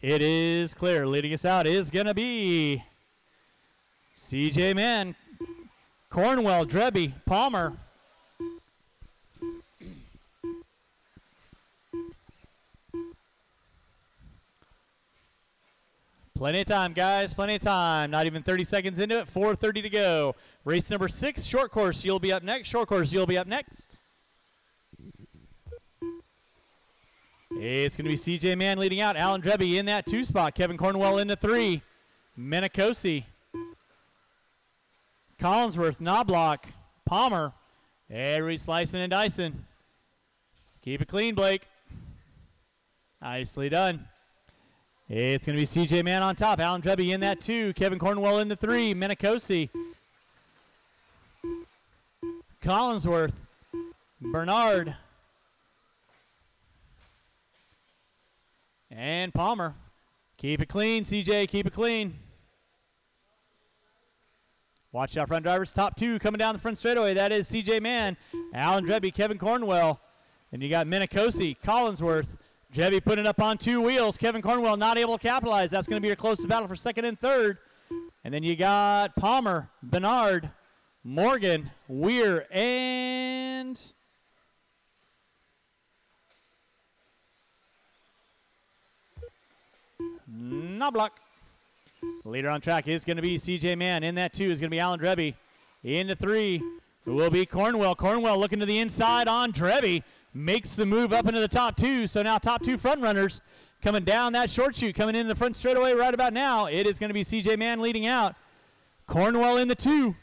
It is clear. Leading us out is going to be CJ Mann, Cornwell, Drebby, Palmer. Plenty of time, guys. Plenty of time. Not even 30 seconds into it. 4:30 to go. Race number 6, short course. You'll be up next. Short course. You'll be up next. It's going to be CJ Mann leading out. Alan Drebby in that 2 spot. Kevin Cornwell in the 3. Minicosi. Collinsworth, Knobloch, Palmer. Every slicing and dicing. Keep it clean, Blake. Nicely done. It's going to be CJ Mann on top. Alan Drebby in that 2. Kevin Cornwell in the 3. Minicosi. Collinsworth. Bernard. And Palmer. Keep it clean, CJ. Keep it clean. Watch out, front drivers. Top 2 coming down the front straightaway. That is CJ Mann, Alan Drebby, Kevin Cornwell. And you got Minicosi, Collinsworth. Drebby putting it up on 2 wheels. Kevin Cornwell not able to capitalize. That's going to be your closest battle for second and third. And then you got Palmer, Bernard, Morgan, Weir, and Knobloch. The leader on track is going to be CJ Mann. In that 2 is going to be Alan Drebby. Into 3 will be Cornwell. Cornwell looking to the inside on Drebby. Makes the move up into the top 2. So now top 2 front runners coming down that short chute, coming in the front straightaway right about now. It is going to be CJ Mann leading out. Cornwell in the 2.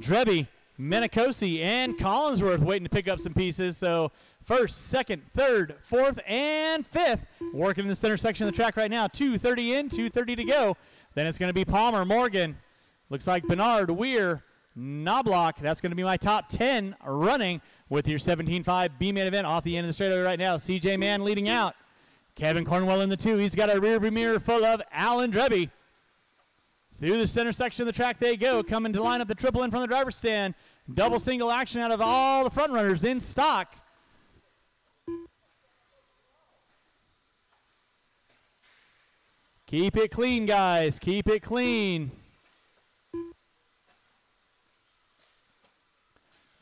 Drebby, Minicosi, and Collinsworth waiting to pick up some pieces. So first, second, third, fourth, and fifth working in the center section of the track right now. 2:30 in, 2:30 to go. Then it's going to be Palmer, Morgan. Looks like Bernard, Weir, Knobloch. That's going to be my top 10 running with your 17.5 B main event off the end of the straightaway right now. CJ Mann leading out. Kevin Cornwell in the 2. He's got a rear view mirror full of Alan Drebby. Through the center section of the track they go, coming to line up the triple in from the driver's stand. Double single action out of all the front runners in stock. Keep it clean, guys. Keep it clean.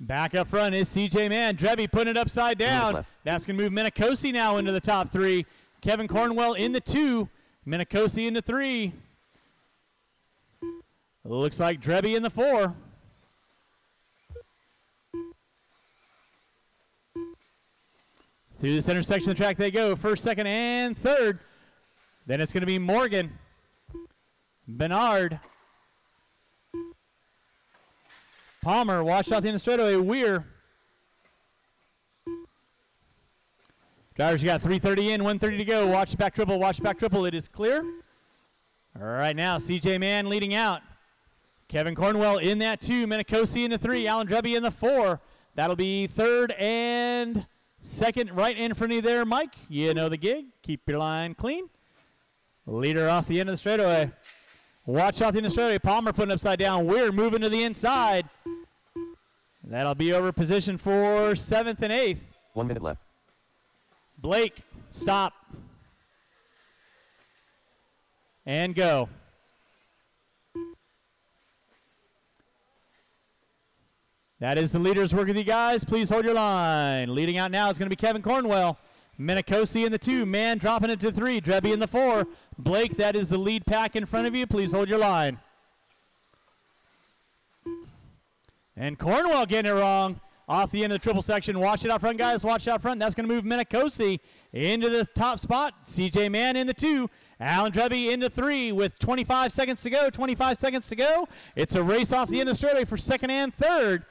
Back up front is CJ Mann. Drebby putting it upside down. That's going to move Minicosi now into the top 3. Kevin Cornwell in the 2. Minicosi in the 3. Looks like Drebby in the 4. Through the center section of the track they go. First, second, and third. Then it's going to be Morgan, Bernard, Palmer. Watch out the end of the straightaway. Weir. Drivers, you got 3:30 in, 1:30 to go. Watch back triple. Watch back triple. It is clear. All right, now CJ Mann leading out. Kevin Cornwell in that 2. Minicosi in the 3. Alan Drebby in the 4. That'll be third and second right in front of you there, Mike. You know the gig. Keep your line clean. Leader off the end of the straightaway. Watch out the end of the straightaway. Palmer putting upside down. Weir moving to the inside. That'll be over position for 7th and 8th. 1 minute left. Blake, stop. And go. That is the leaders working with you guys. Please hold your line. Leading out now is going to be Kevin Cornwell. Minicosi in the 2. Mann dropping it to 3. Drebby in the 4. Blake, that is the lead pack in front of you. Please hold your line. And Cornwell getting it wrong. Off the end of the triple section. Watch it out front, guys. Watch it out front. That's going to move Minicosi into the top spot. CJ Mann in the 2. Alan Drebby into 3 with 25 seconds to go. 25 seconds to go. It's a race off the end of the straightaway for second and third.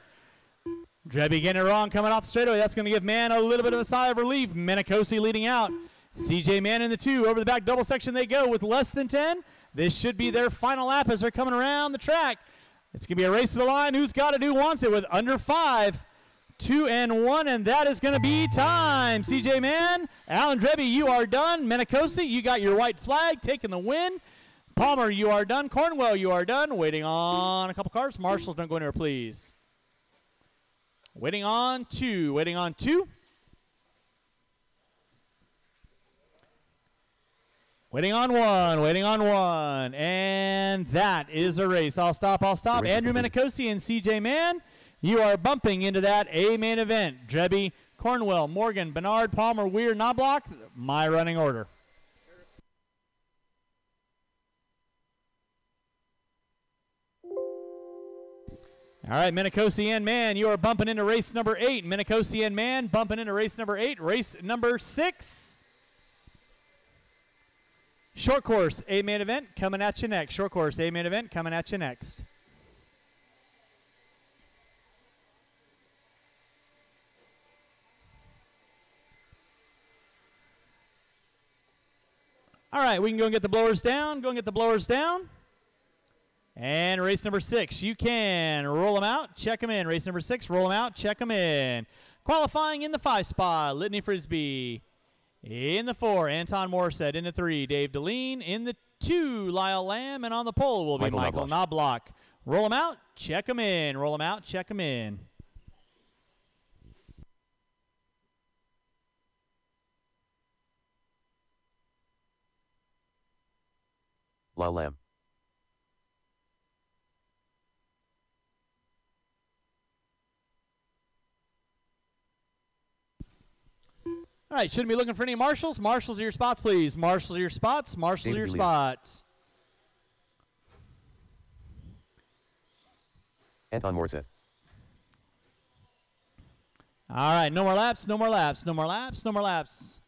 Drebby getting it wrong coming off the straightaway. That's going to give Mann a little bit of a sigh of relief. Minicosi leading out. CJ Mann in the 2. Over the back double section they go with less than 10. This should be their final lap as they're coming around the track. It's going to be a race to the line. Who's got it? Who wants it? With under 5, 2 and 1, and that is going to be time. CJ Mann, Alan Drebby, you are done. Minicosi, you got your white flag, taking the win. Palmer, you are done. Cornwell, you are done. Waiting on a couple cars. Marshals, don't go anywhere, please. Waiting on 2. Waiting on 2. Waiting on 1. Waiting on 1. And that is a race. I'll stop. Andrew Minicosi and CJ Mann, you are bumping into that A main event. Drebby, Cornwell, Morgan, Bernard, Palmer, Weir, Knobloch. My running order. All right, Minicosi and Mann, you are bumping into race number 8. Minicosi and Mann bumping into race number 8. Race number 6. Short course, A main event coming at you next. Short course, A main event coming at you next. All right, we can go and get the blowers down. Go and get the blowers down. And race number 6, you can roll them out, check them in. Race number 6, roll them out, check them in. Qualifying in the 5 spot, Litany Frisbee. In the 4, Anton Morissette. In the 3, Dave Deline. In the 2, Lyle Lamb. And on the pole will be Michael Knobloch. Roll them out, check them in. Roll them out, check them in. Lyle Lamb. All right, shouldn't be looking for any marshals. Marshals are your spots, please. Marshals are your spots. Marshals are your spots. Anton Morset. All right, no more laps, no more laps, no more laps, no more laps.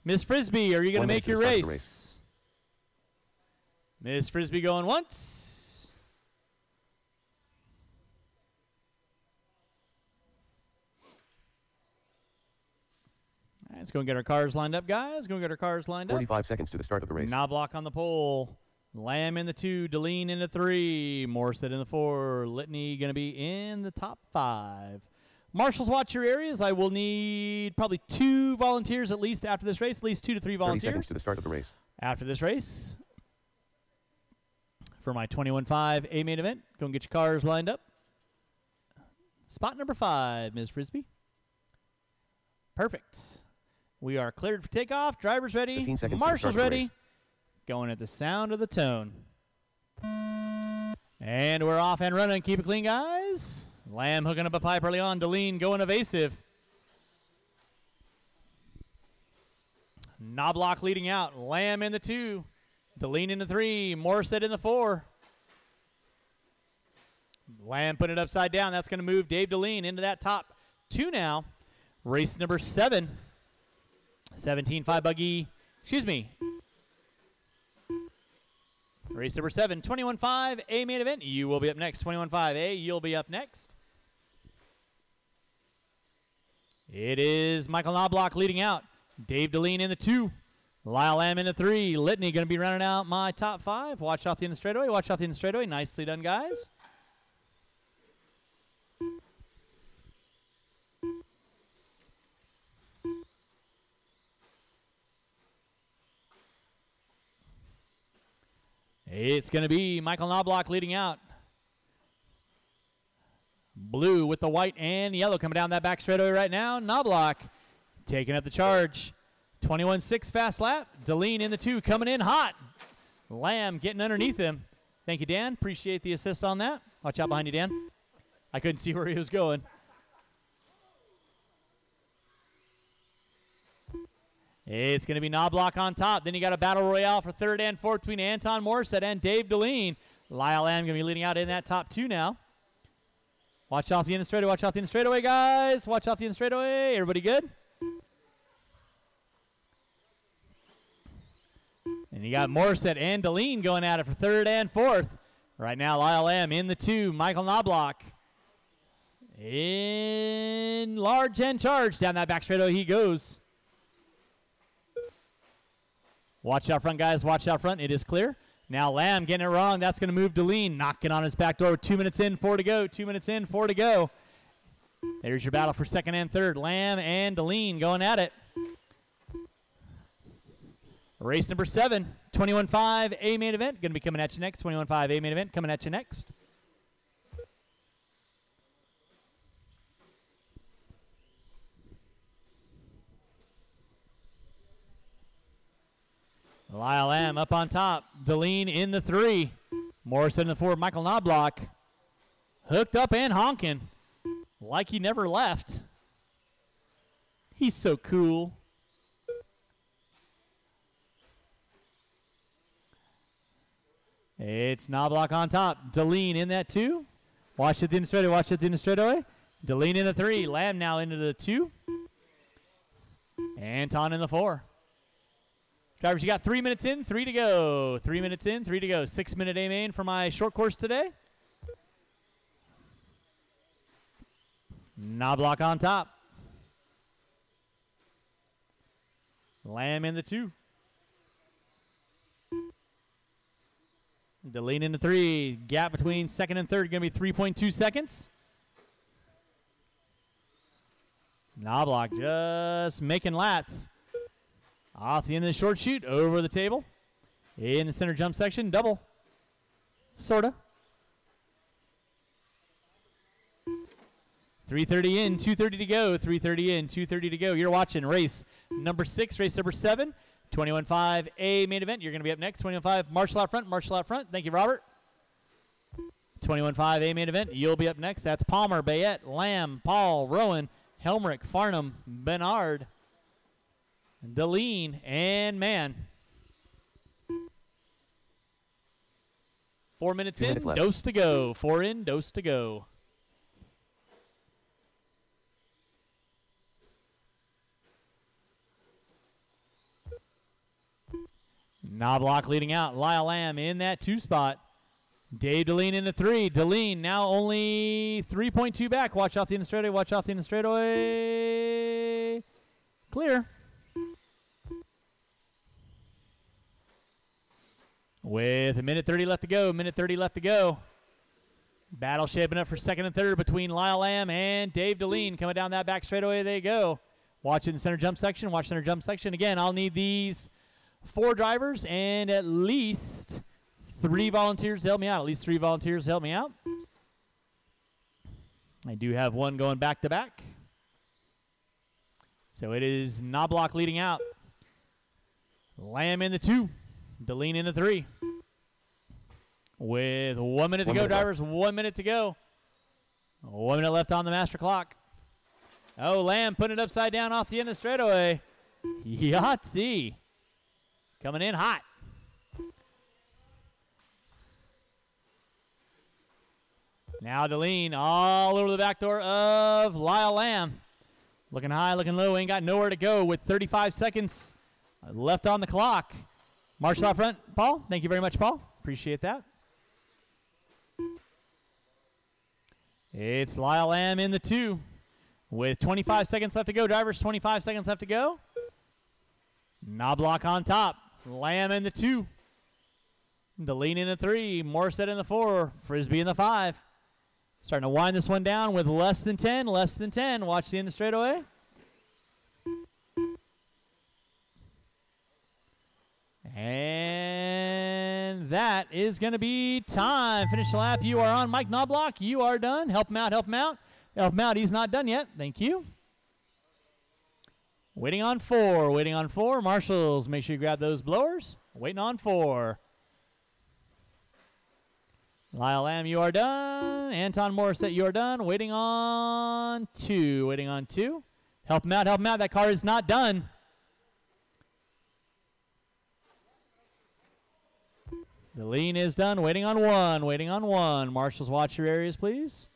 Miss Frisbee, are you going to make your race? Miss Frisbee going once. All right, let's go and get our cars lined up, guys. Go and get our cars lined 45 seconds to the start of the race. Knobloch on the pole. Lamb in the 2, Deline in the 3, Morset in the 4, Litany going to be in the top 5. Marshals, watch your areas. I will need probably 2 volunteers at least after this race, at least 2 to 3 volunteers. 30 seconds to the start of the race. After this race, for my 21.5 A main event, go and get your cars lined up. Spot number 5, Ms. Frisbee. Perfect. We are cleared for takeoff. Drivers ready. 15 seconds Marshals to the start of the ready. race. Going at the sound of the tone. And we're off and running. Keep it clean, guys. Lamb hooking up a pipe early on. Deline going evasive. Knobloch leading out. Lamb in the 2. Deline in the 3. Morset in the 4. Lamb putting it upside down. That's going to move Dave Deline into that top 2 now. Race number 7. 17.5 buggy. Excuse me. Race number 7, 21.5 A main event. You will be up next. 21.5 A, you'll be up next. It is Michael Knobloch leading out. Dave Deline in the 2. Lyle Lamb in the 3. Litany going to be running out my top 5. Watch off the end of the straightaway. Watch off the end of the straightaway. Nicely done, guys. It's going to be Michael Knobloch leading out. Blue with the white and yellow coming down that back straightaway right now. Knobloch taking up the charge. 21.6 fast lap. Deline in the 2 coming in hot. Lamb getting underneath him. Thank you, Dan. Appreciate the assist on that. Watch out behind you, Dan. I couldn't see where he was going. It's going to be Knobloch on top. Then you got a battle royale for 3rd and 4th between Anton Morset and Dave Deline. Lyle Lamb going to be leading out in that top 2 now. Watch off the end of the straightaway. Watch off the end of the straightaway, guys. Watch off the end of the straightaway. Everybody good? And you got Morset and Deline going at it for 3rd and 4th. Right now, Lyle Lamb in the 2. Michael Knobloch in large and charge. Down that back straightaway he goes. Watch out front, guys. Watch out front. It is clear. Now Lamb getting it wrong. That's going to move Deline. Knocking on his back door. 2 minutes in, 4 to go. 2 minutes in, 4 to go. There's your battle for 2nd and 3rd. Lamb and Deline going at it. Race number 7, 21.5 A main event. Going to be coming at you next. 21.5 A main event coming at you next. Lyle Lamb up on top. Deline in the 3. Morrison in the 4. Michael Knobloch hooked up and honking like he never left. He's so cool. It's Knobloch on top. Deline in that 2. Watch it in the straightaway. Watch it in the straightaway. Deline in the 3. Lamb now into the 2. Anton in the 4. Drivers, you got 3 minutes in, 3 to go. 3 minutes in, 3 to go. 6-minute A main for my short course today. Knobloch on top. Lamb in the 2. Deline in the 3. Gap between 2nd and 3rd going to be 3.2 seconds. Knobloch just making laps. Off the end of the short chute, over the table. In the center jump section, double. Sorta. 3:30 in, 2:30 to go. 3:30 in, 2:30 to go. You're watching race number 6, race number 7, 21.5A main event. You're going to be up next. 21.5 Marshall out front. Marshall out front. Thank you, Robert. 21.5A main event. You'll be up next. That's Palmer, Bayette, Lamb, Paul, Rowan, Helmrich, Farnham, Bernard, Deline, and Mann. 4 minutes 2 in, minutes left. dose to go. 4 in, dose to go. Knobloch leading out. Lyle Lamb in that 2 spot. Dave Deline in the 3. Deline now only 3.2 back. Watch off the end of straightaway. Watch off the end of straightaway. Clear. With a minute 30 left to go. Minute 30 left to go. Battle shaping up for second and third between Lyle Lamb and Dave Deline. Coming down that back straightaway they go. Watching the center jump section. Watch center jump section. Again, I'll need these 4 drivers and at least 3 volunteers to help me out. At least 3 volunteers to help me out. I do have one going back to back. So it is Knobloch leading out. Lamb in the 2. Deline in the 3. With 1 minute to go, drivers. 1 minute to go. 1 minute left on the master clock. Oh, Lamb putting it upside down off the end of the straightaway. Yahtzee. Coming in hot. Now Deline all over the back door of Lyle Lamb. Looking high, looking low, ain't got nowhere to go with 35 seconds left on the clock. Marshall out front, Paul. Thank you very much, Paul. Appreciate that. It's Lyle Lamb in the 2 with 25 seconds left to go. Drivers, 25 seconds left to go. Knobloch on top. Lamb in the 2. Deline in the 3. Morissette in the 4. Frisbee in the 5. Starting to wind this one down with less than 10. Less than 10. Watch the end of straightaway. And that is going to be time. Finish the lap. You are on. Mike Knobloch, you are done. Help him out. Help him out. Help him out. He's not done yet. Thank you. Waiting on 4. Waiting on 4. Marshals, make sure you grab those blowers. Waiting on 4. Lyle Lamb, you are done. Anton Morissette, you are done. Waiting on 2. Waiting on 2. Help him out. Help him out. That car is not done. The lean is done. Waiting on 1. Waiting on 1. Marshals, watch your areas, please.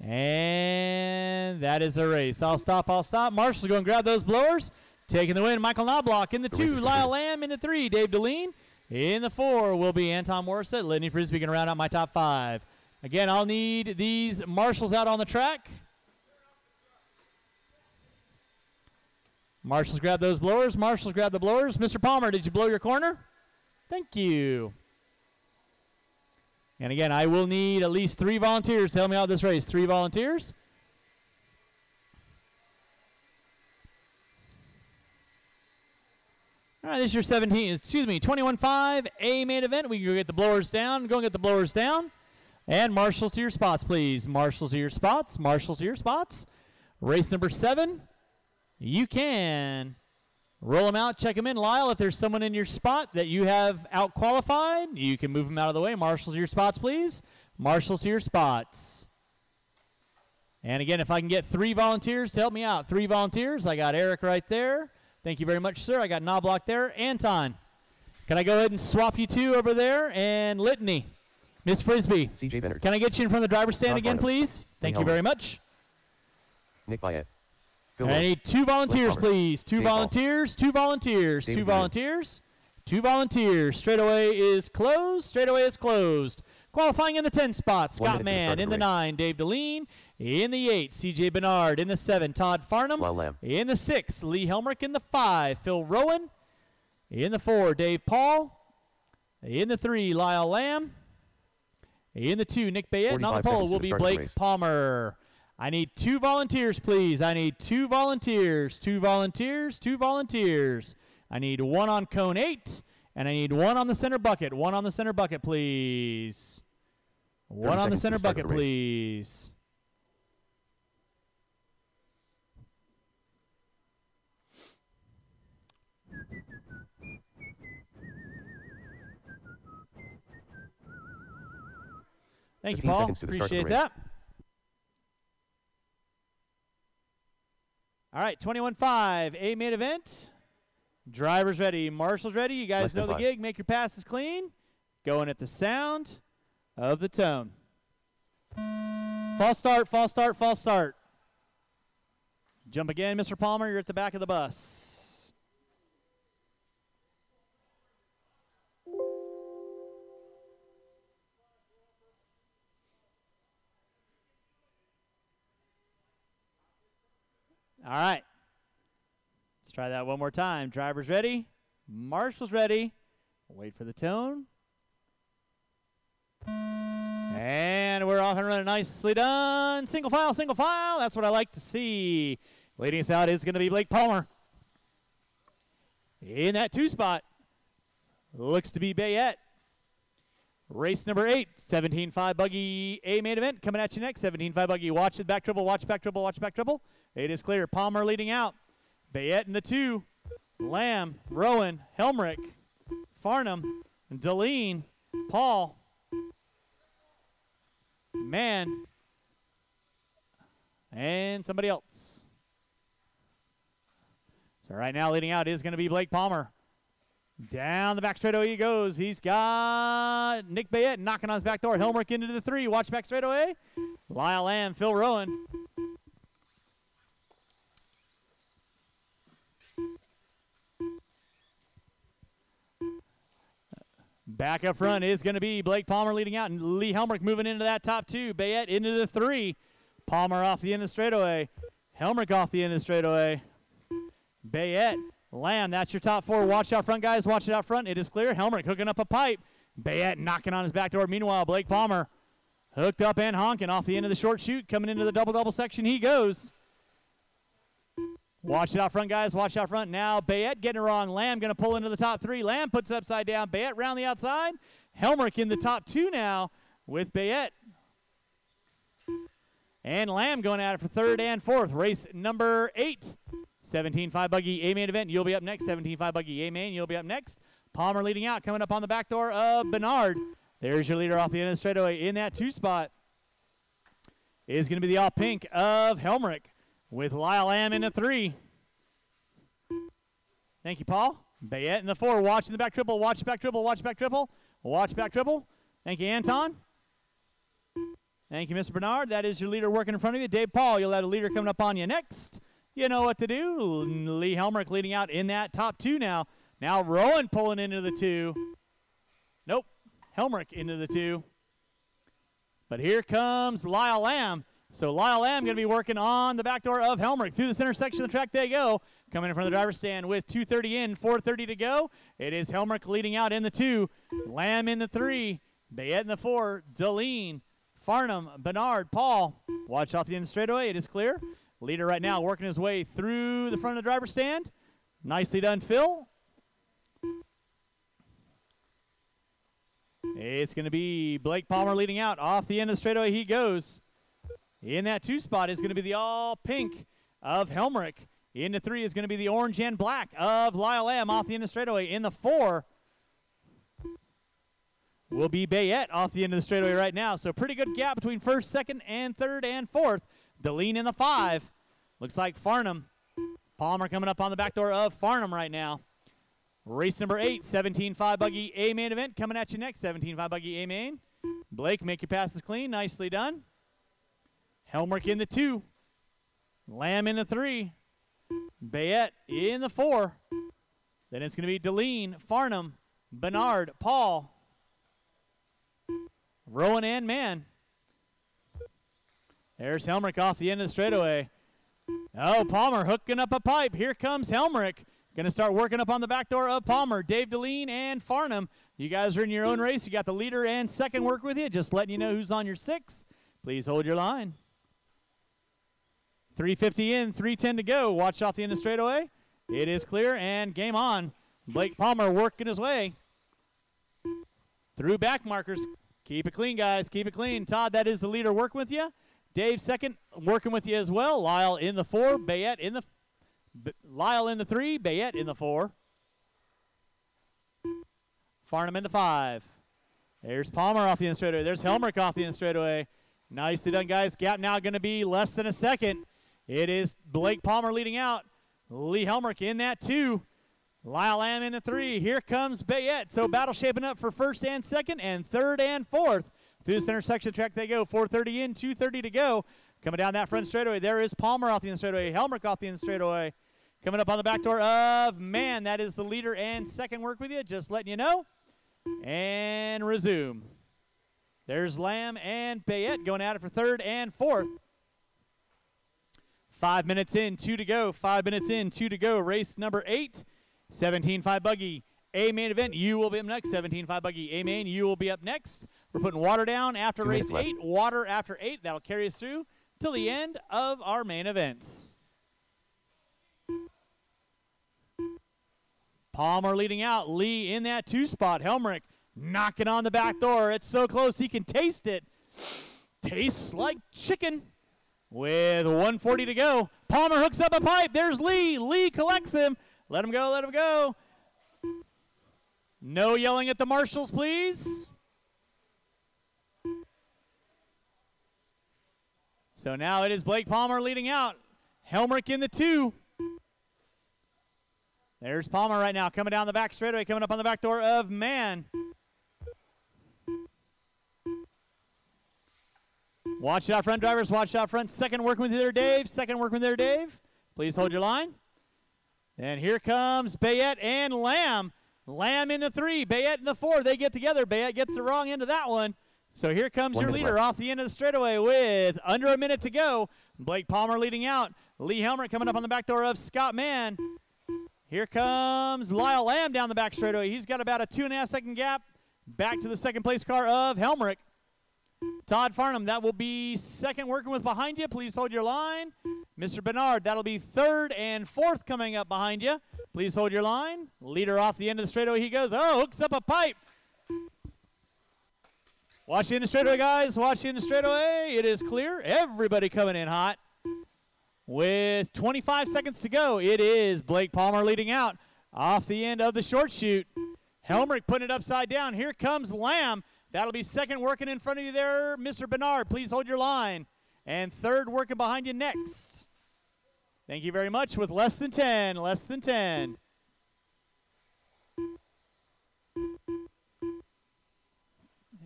And that is a race. I'll stop. I'll stop. Marshall's going to grab those blowers. Taking the win. Michael Knobloch in the 2. Lyle Lamb in the 3. Dave Deline in the 4 will be Anton Morissette. Lidney Frisbee going to round out my top 5. Again, I'll need these marshals out on the track. Marshals grab those blowers. Marshals grab the blowers. Mr. Palmer, did you blow your corner? Thank you. And again, I will need at least 3 volunteers to help me out this race. 3 volunteers. All right, this is your 21.5 A main event. We can go get the blowers down. Go and get the blowers down. And marshals to your spots, please. Marshals to your spots. Marshals to your spots. Race number 7. You can roll them out, check them in. Lyle, if there's someone in your spot that you have out-qualified, you can move them out of the way. Marshals to your spots, please. Marshals to your spots. And again, if I can get 3 volunteers to help me out. 3 volunteers. I got Eric right there. Thank you very much, sir. I got Knobloch there. Anton, can I go ahead and swap you 2 over there? And Litany. Miss Frisbee. CJ Bennett. Can I get you in front of the driver's stand again, please? Thank you very much. Nick Bayette. I need 2 volunteers, please. 2 volunteers, 2 volunteers, 2 volunteers, 2 volunteers. Straightaway is closed. Straightaway is closed. Qualifying in the 10 spot, Scott Mann. In the 9, Dave Deline. In the 8, CJ Bernard. In the 7, Todd Farnham. In the 6, Lee Helmrich. In the 5, Phil Rowan. In the 4, Dave Paul. In the 3, Lyle Lamb. In the 2, Nick Bayette. And on the pole will be Blake Palmer. I need 2 volunteers, please. I need 2 volunteers. 2 volunteers. 2 volunteers. I need 1 on cone 8, and I need 1 on the center bucket. 1 on the center bucket, please. 1 on the center bucket, please. Thank you, Paul. Appreciate that. All right, 21-5, A main event. Drivers ready, marshals ready. You guys know the gig. Make your passes clean. Going at the sound of the tone. False start, false start, false start. Jump again, Mr. Palmer. You're at the back of the bus. All right. Let's try that one more time. Drivers ready. Marshals ready. Wait for the tone. And we're off and running. Nicely done. Single file, single file. That's what I like to see. Leading us out is going to be Blake Palmer. In that 2 spot. Looks to be Bayette. Race number 8, 17-5 buggy A main event coming at you next. 17-5 buggy. Watch it, back triple, watch back triple, watch back triple. It is clear. Palmer leading out. Bayette in the 2. Lamb, Rowan, Helmrich, Farnham, Deline, Paul, Mann, and somebody else. So right now leading out is going to be Blake Palmer. Down the back straightaway he goes. He's got Nick Bayette knocking on his back door. Helmrich into the 3. Watch back straightaway. Lyle Lamb, Phil Rowan. Back up front is going to be Blake Palmer leading out, and Lee Helmrich moving into that top 2. Bayette into the 3. Palmer off the end of the straightaway. Helmrich off the end of the straightaway. Bayette, Lamb, that's your top 4. Watch out front, guys. Watch it out front. It is clear. Helmrich hooking up a pipe. Bayette knocking on his back door. Meanwhile, Blake Palmer hooked up and honking off the end of the short chute. Coming into the double-double section he goes. Watch it out front, guys. Watch out front. Now Bayette getting it wrong. Lamb going to pull into the top 3. Lamb puts it upside down. Bayette round the outside. Helmrich in the top 2 now with Bayette. And Lamb going at it for 3rd and 4th. Race number 8. 17-5 buggy A main event. You'll be up next. 17-5 buggy A main. You'll be up next. Palmer leading out. Coming up on the back door of Bernard. There's your leader off the end of the straightaway. In that 2 spot is going to be the all pink of Helmrich, with Lyle Lamb in the 3. Thank you, Paul. Bayette in the 4. Watching the back triple. Watch back triple. Watch back triple. Watch back triple. Thank you, Anton. Thank you, Mr. Bernard. That is your leader working in front of you. Dave Paul, you'll have a leader coming up on you next. You know what to do. Lee Helmrich leading out in that top 2 now. Now Rowan pulling into the 2. Nope. Helmrich into the 2. But here comes Lyle Lamb. So Lyle Lamb going to be working on the back door of Helmrich. Through the center section of the track they go. Coming in front of the driver's stand with 2:30 in, 4:30 to go. It is Helmrich leading out in the 2. Lamb in the 3. Bayette in the 4. Deline, Farnham, Bernard, Paul. Watch off the end of the straightaway. It is clear. Leader right now working his way through the front of the driver's stand. Nicely done, Phil. It's going to be Blake Palmer leading out. Off the end of the straightaway he goes. In that 2 spot is going to be the all pink of Helmrich. In the 3 is going to be the orange and black of Lyle Lamb off the end of the straightaway. In the 4 will be Bayette off the end of the straightaway right now. So pretty good gap between 1st, 2nd, and 3rd and 4th. Deline in the 5. Looks like Farnham. Palmer coming up on the back door of Farnham right now. Race number 8, 17-5 buggy A main event coming at you next. 17-5 buggy A main. Blake, make your passes clean. Nicely done. Helmrich in the 2. Lamb in the 3. Bayette in the 4. Then it's going to be Deline, Farnham, Bernard, Paul, Rowan, and Mann. There's Helmrich off the end of the straightaway. Oh, Palmer hooking up a pipe. Here comes Helmrich. Going to start working up on the back door of Palmer. Dave Deline and Farnham. You guys are in your own race. You got the leader and 2nd work with you. Just letting you know who's on your 6. Please hold your line. 3:50 in, 3:10 to go. Watch off the end of the straightaway. It is clear, and game on. Blake Palmer working his way through back markers. Keep it clean, guys. Keep it clean. Todd, that is the leader working with you. Dave, second, working with you as well. Lyle in the 4. Bayette in the Lyle in the 3. Bayette in the 4. Farnham in the 5. There's Palmer off the end straightaway. There's Helmerich off the end straightaway. Nicely done, guys. Gap now going to be less than a second. It is Blake Palmer leading out. Lee Helmerich in that 2. Lyle Lamb in the 3. Here comes Bayette. So battle shaping up for first and second and third and fourth. Through the center section track they go. 4:30 in, 2:30 to go. Coming down that front straightaway, there is Palmer off the end straightaway. Helmerich off the end straightaway. Coming up on the back door of Man. That is the leader and second work with you. Just letting you know. And resume. There's Lamb and Bayette going at it for third and fourth. 5 minutes in, 2 to go. 5 minutes in, 2 to go. Race number 8. 17.5 buggy. A main event, you will be up next. 17.5 buggy. A main, you will be up next. We're putting water down after race 8. Water after 8. That'll carry us through till the end of our main events. Palmer leading out. Lee in that 2 spot. Helmerich knocking on the back door. It's so close he can taste it. Tastes like chicken. With 1:40 to go. Palmer hooks up a pipe. There's Lee. Lee collects him. Let him go. Let him go. No yelling at the marshals, please. So now it is Blake Palmer leading out. Helmerich in the 2. There's Palmer right now coming down the back straightaway, coming up on the back door of Man. Watch out front, drivers. Watch out front. Second working with you there, Dave. Second working with you there, Dave. Please hold your line. And here comes Bayette and Lamb. Lamb in the 3. Bayette in the 4. They get together. Bayette gets the wrong end of that one. So here comes your leader off the end of the straightaway with under a minute to go. Blake Palmer leading out. Lee Helmerich coming up on the back door of Scott Mann. Here comes Lyle Lamb down the back straightaway. He's got about a 2.5 second gap back to the second place car of Helmerich. Todd Farnham, that will be second working with behind you. Please hold your line. Mr. Bernard, that'll be third and fourth coming up behind you. Please hold your line. Leader off the end of the straightaway. He goes. Oh, hooks up a pipe. Watch the end of the straightaway, guys. Watch the end of the straightaway. It is clear. Everybody coming in hot. With 25 seconds to go, it is Blake Palmer leading out off the end of the short chute. Helmerich putting it upside down. Here comes Lamb. That'll be second working in front of you there, Mr. Bernard. Please hold your line. And third working behind you next. Thank you very much with less than 10. Less than 10.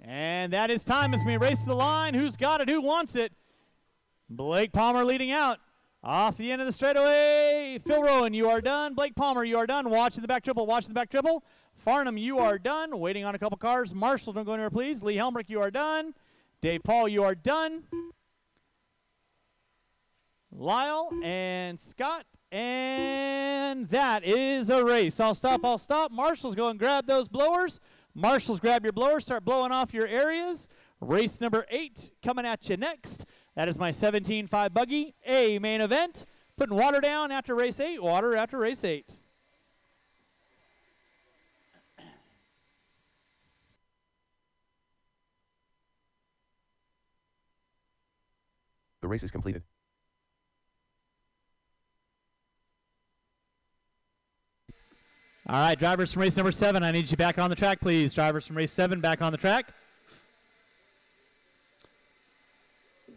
And that is time as we race to the line. Who's got it? Who wants it? Blake Palmer leading out. Off the end of the straightaway, Phil Rowan, you are done. Blake Palmer, you are done. Watching the back triple, watching the back triple. Farnham, you are done. Waiting on a couple cars. Marshall, don't go anywhere, please. Lee Helmerich, you are done. Dave Paul, you are done. Lyle and Scott, and that is a race. I'll stop, I'll stop. Marshall's go and grab those blowers. Marshall's grab your blowers, start blowing off your areas. Race number 8 coming at you next. That is my 17.5 buggy, A main event. Putting water down after race 8, water after race 8. The race is completed. All right, drivers from race number 7, I need you back on the track, please. Drivers from race 7, back on the track.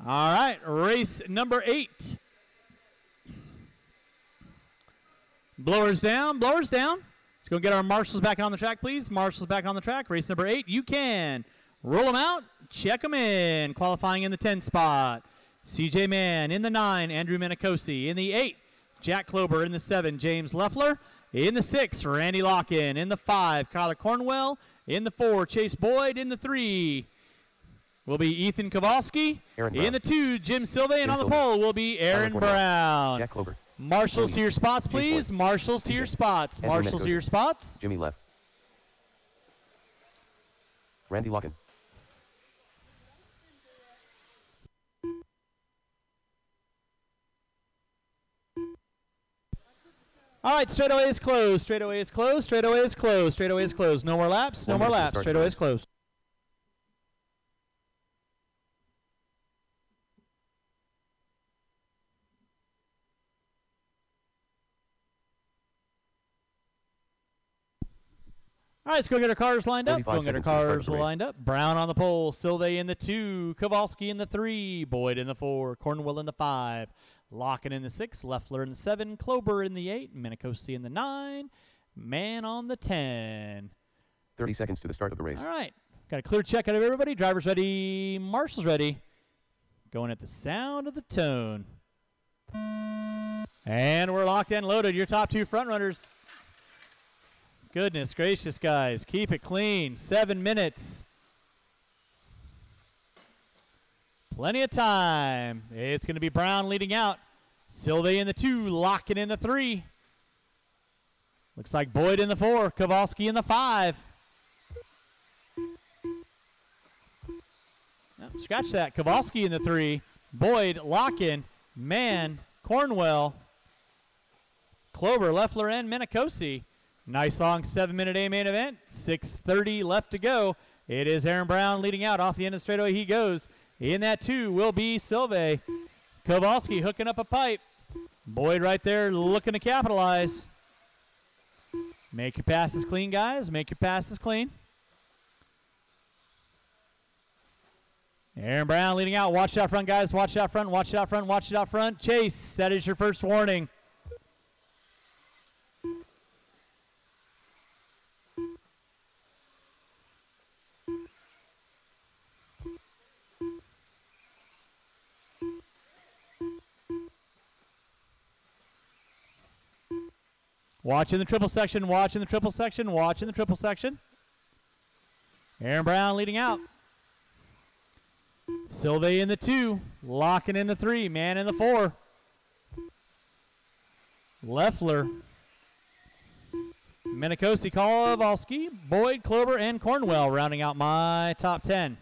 All right, race number 8. Blowers down, blowers down. Let's go get our marshals back on the track, please. Marshals back on the track. Race number 8, you can roll them out, check them in. Qualifying in the 10 spot. CJ Mann in the 9, Andrew Menicosi. In the 8, Jack Klober. In the 7, James Leffler. In the 6, Randy Locken. In the 5, Kyler Cornwell. In the 4, Chase Boyd. In the 3 will be Ethan Kowalski. In the 2, Jim Silva. And on the pole will be Aaron Brown. Jack Klober. Marshals to your spots, please. Marshals to your spots. Marshals to your spots. Jimmy left. Randy Locken. All right, straightaway is closed. Straightaway is closed. Straightaway is closed. Straightaway is closed. No more laps. No 1 more minute to laps. start the Straightaway is race. closed. All right, let's go get our cars lined up. 45 Go get our seconds to start cars the race. lined up. Brown on the pole. Silve in the 2. Kowalski in the 3. Boyd in the 4. Cornwell in the 5. Locken in the 6. Leffler in the 7. Klober in the 8. Minicosi in the 9. Man on the 10. 30 seconds to the start of the race. All right. Got a clear check out of everybody. Driver's ready. Marshall's ready. Going at the sound of the tone. And we're locked and loaded. Your top 2 front runners. Goodness gracious, guys. Keep it clean. 7 minutes. Plenty of time. It's going to be Brown leading out. Silve in the 2. Locken in the 3. Looks like Boyd in the 4. Kowalski in the 5. Oh, scratch that. Kowalski in the 3. Boyd, Locken, Mann, Cornwell, Klober, Leffler, and Minicosi. Nice long 7-minute A-main event. 6:30 left to go. It is Aaron Brown leading out. Off the end of the straightaway he goes. In that 2 will be Silve. Kowalski hooking up a pipe. Boyd right there looking to capitalize. Make your passes clean, guys. Make your passes clean. Aaron Brown leading out. Watch it out front, guys. Watch it out front. Watch it out front. Watch it out front. Chase, that is your first warning. Watch in the triple section, watch in the triple section, watch in the triple section. Aaron Brown leading out. Silve in the 2, Locken in the 3, Man in the 4. Leffler, Minicosi, Kowalski, Boyd, Klober, and Cornwell rounding out my top 10.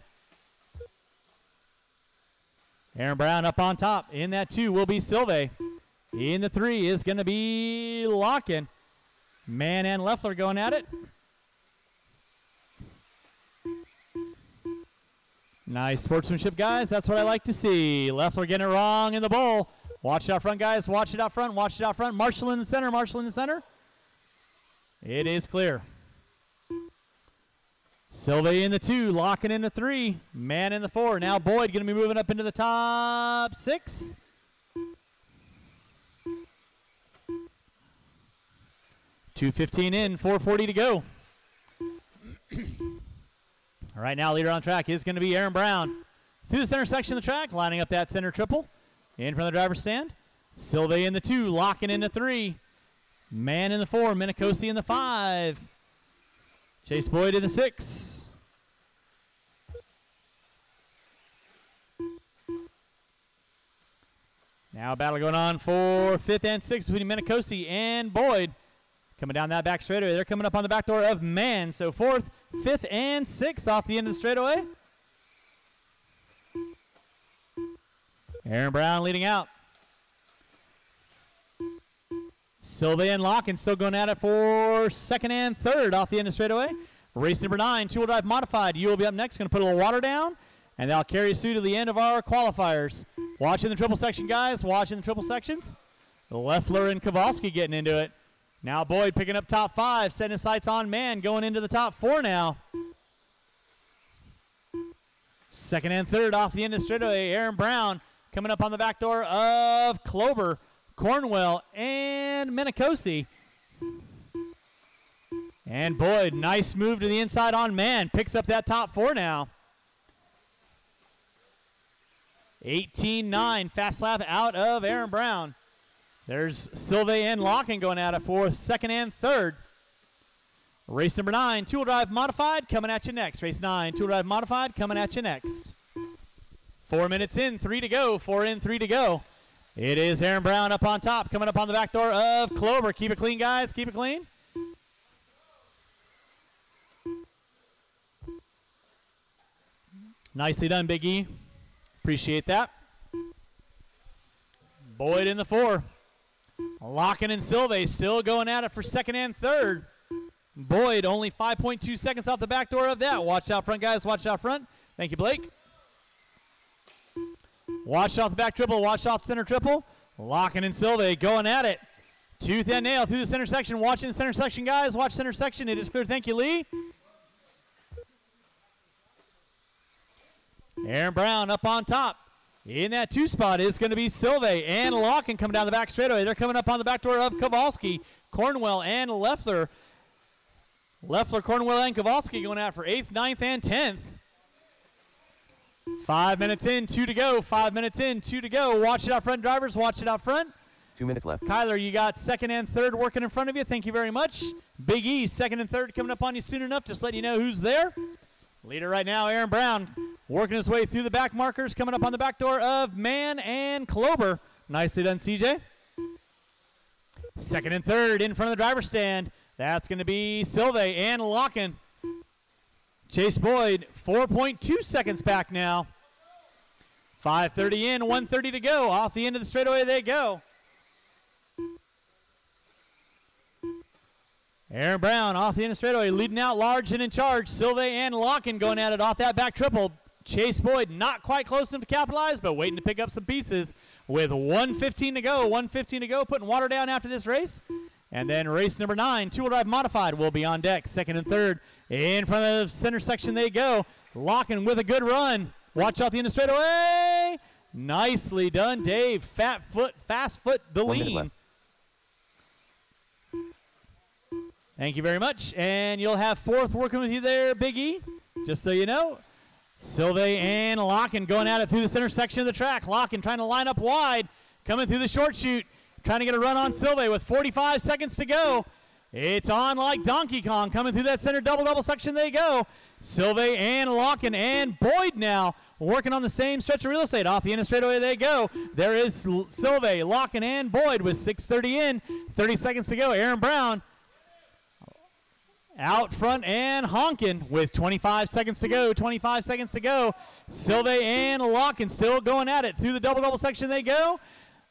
Aaron Brown up on top. In that 2 will be Silve. In the 3 is going to be Locken. Man and Leffler going at it. Nice sportsmanship, guys. That's what I like to see. Leffler getting it wrong in the bowl. Watch it out front, guys. Watch it out front. Watch it out front. Marshall in the center. Marshall in the center. It is clear. Silve in the 2. Locken in the 3. Man in the 4. Now Boyd going to be moving up into the top 6. .215 in, 4:40 to go. All right, now leader on track is going to be Aaron Brown. Through the center section of the track, lining up that center triple. In front of the driver's stand. Silve in the 2, Locken in the 3. Man in the 4, Minicosi in the 5. Chase Boyd in the 6. Now a battle going on for 5th and 6th between Minicosi and Boyd. Coming down that back straightaway. They're coming up on the back door of Man. So 4th, 5th, and 6th off the end of the straightaway. Aaron Brown leading out. Silve and Locken still going at it for 2nd and 3rd off the end of the straightaway. Race number 9, 2-wheel drive modified. You will be up next. Going to put a little water down, and they'll carry us through to the end of our qualifiers. Watching the triple section, guys. Watching the triple sections. Leffler and Kowalski getting into it. Now Boyd picking up top 5, setting his sights on Man, going into the top 4 now. 2nd and 3rd off the end of the straightaway. Aaron Brown coming up on the back door of Klober, Cornwell, and Minicosi. And Boyd, nice move to the inside on Man. Picks up that top 4 now. 18-9, fast lap out of Aaron Brown. There's Silve and Locken going at it for 2nd and 3rd. Race number 9, 2-wheel drive modified, coming at you next. Race 9, 2-wheel drive modified, coming at you next. 4 minutes in, 3 to go, 4 in, 3 to go. It is Aaron Brown up on top, coming up on the back door of Klober. Keep it clean, guys, keep it clean. Nicely done, Big E. Appreciate that. Boyd in the 4. Locken and Silve still going at it for second and third. Boyd only 5.2 seconds off the back door of that. Watch out front, guys. Watch out front. Thank you, Blake. Watch off the back triple. Watch off center triple. Locken and Silve going at it. Tooth and nail through the center section. Watching the center section, guys. Watch center section. It is clear. Thank you, Lee. Aaron Brown up on top. In that 2 spot is going to be Silve and Locken coming down the back straightaway. They're coming up on the back door of Kowalski, Cornwell, and Leffler. Leffler, Cornwell, and Kowalski going out for 8th, 9th, and 10th. 5 minutes in, 2 to go. 5 minutes in, 2 to go. Watch it out front, drivers. Watch it out front. 2 minutes left. Kyler, you got second and third working in front of you. Thank you very much. Big E, second and third coming up on you soon enough. Just letting you know who's there. Leader right now, Aaron Brown, working his way through the back markers, coming up on the back door of Mann and Klober. Nicely done, CJ. Second and third in front of the driver's stand. That's going to be Silve and Locken. Chase Boyd, 4.2 seconds back now. 5:30 in, 1:30 to go. Off the end of the straightaway they go. Aaron Brown off the end of straightaway, leading out large and in charge. Silve and Locken going at it off that back triple. Chase Boyd not quite close enough to capitalize, but waiting to pick up some pieces with 1:15 to go. 1:15 to go, putting water down after this race. And then race number 9, two-wheel drive modified, will be on deck. Second and third in front of the center section they go. Locken with a good run. Watch out the end of straightaway. Nicely done, Dave. Fast foot, Deline. Thank you very much. And you'll have 4th working with you there, Big E, just so you know. Silve and Locken going at it through the center section of the track. Locken trying to line up wide, coming through the short chute, trying to get a run on Silve with 45 seconds to go. It's on like Donkey Kong, coming through that center double section they go. Silve and Locken and Boyd now working on the same stretch of real estate. Off the end of straightaway they go. There is Silve, Locken, and Boyd with 6:30 in, 30 seconds to go. Aaron Brown out front and honking with 25 seconds to go. 25 seconds to go. Silve and Locken still going at it. Through the double section they go.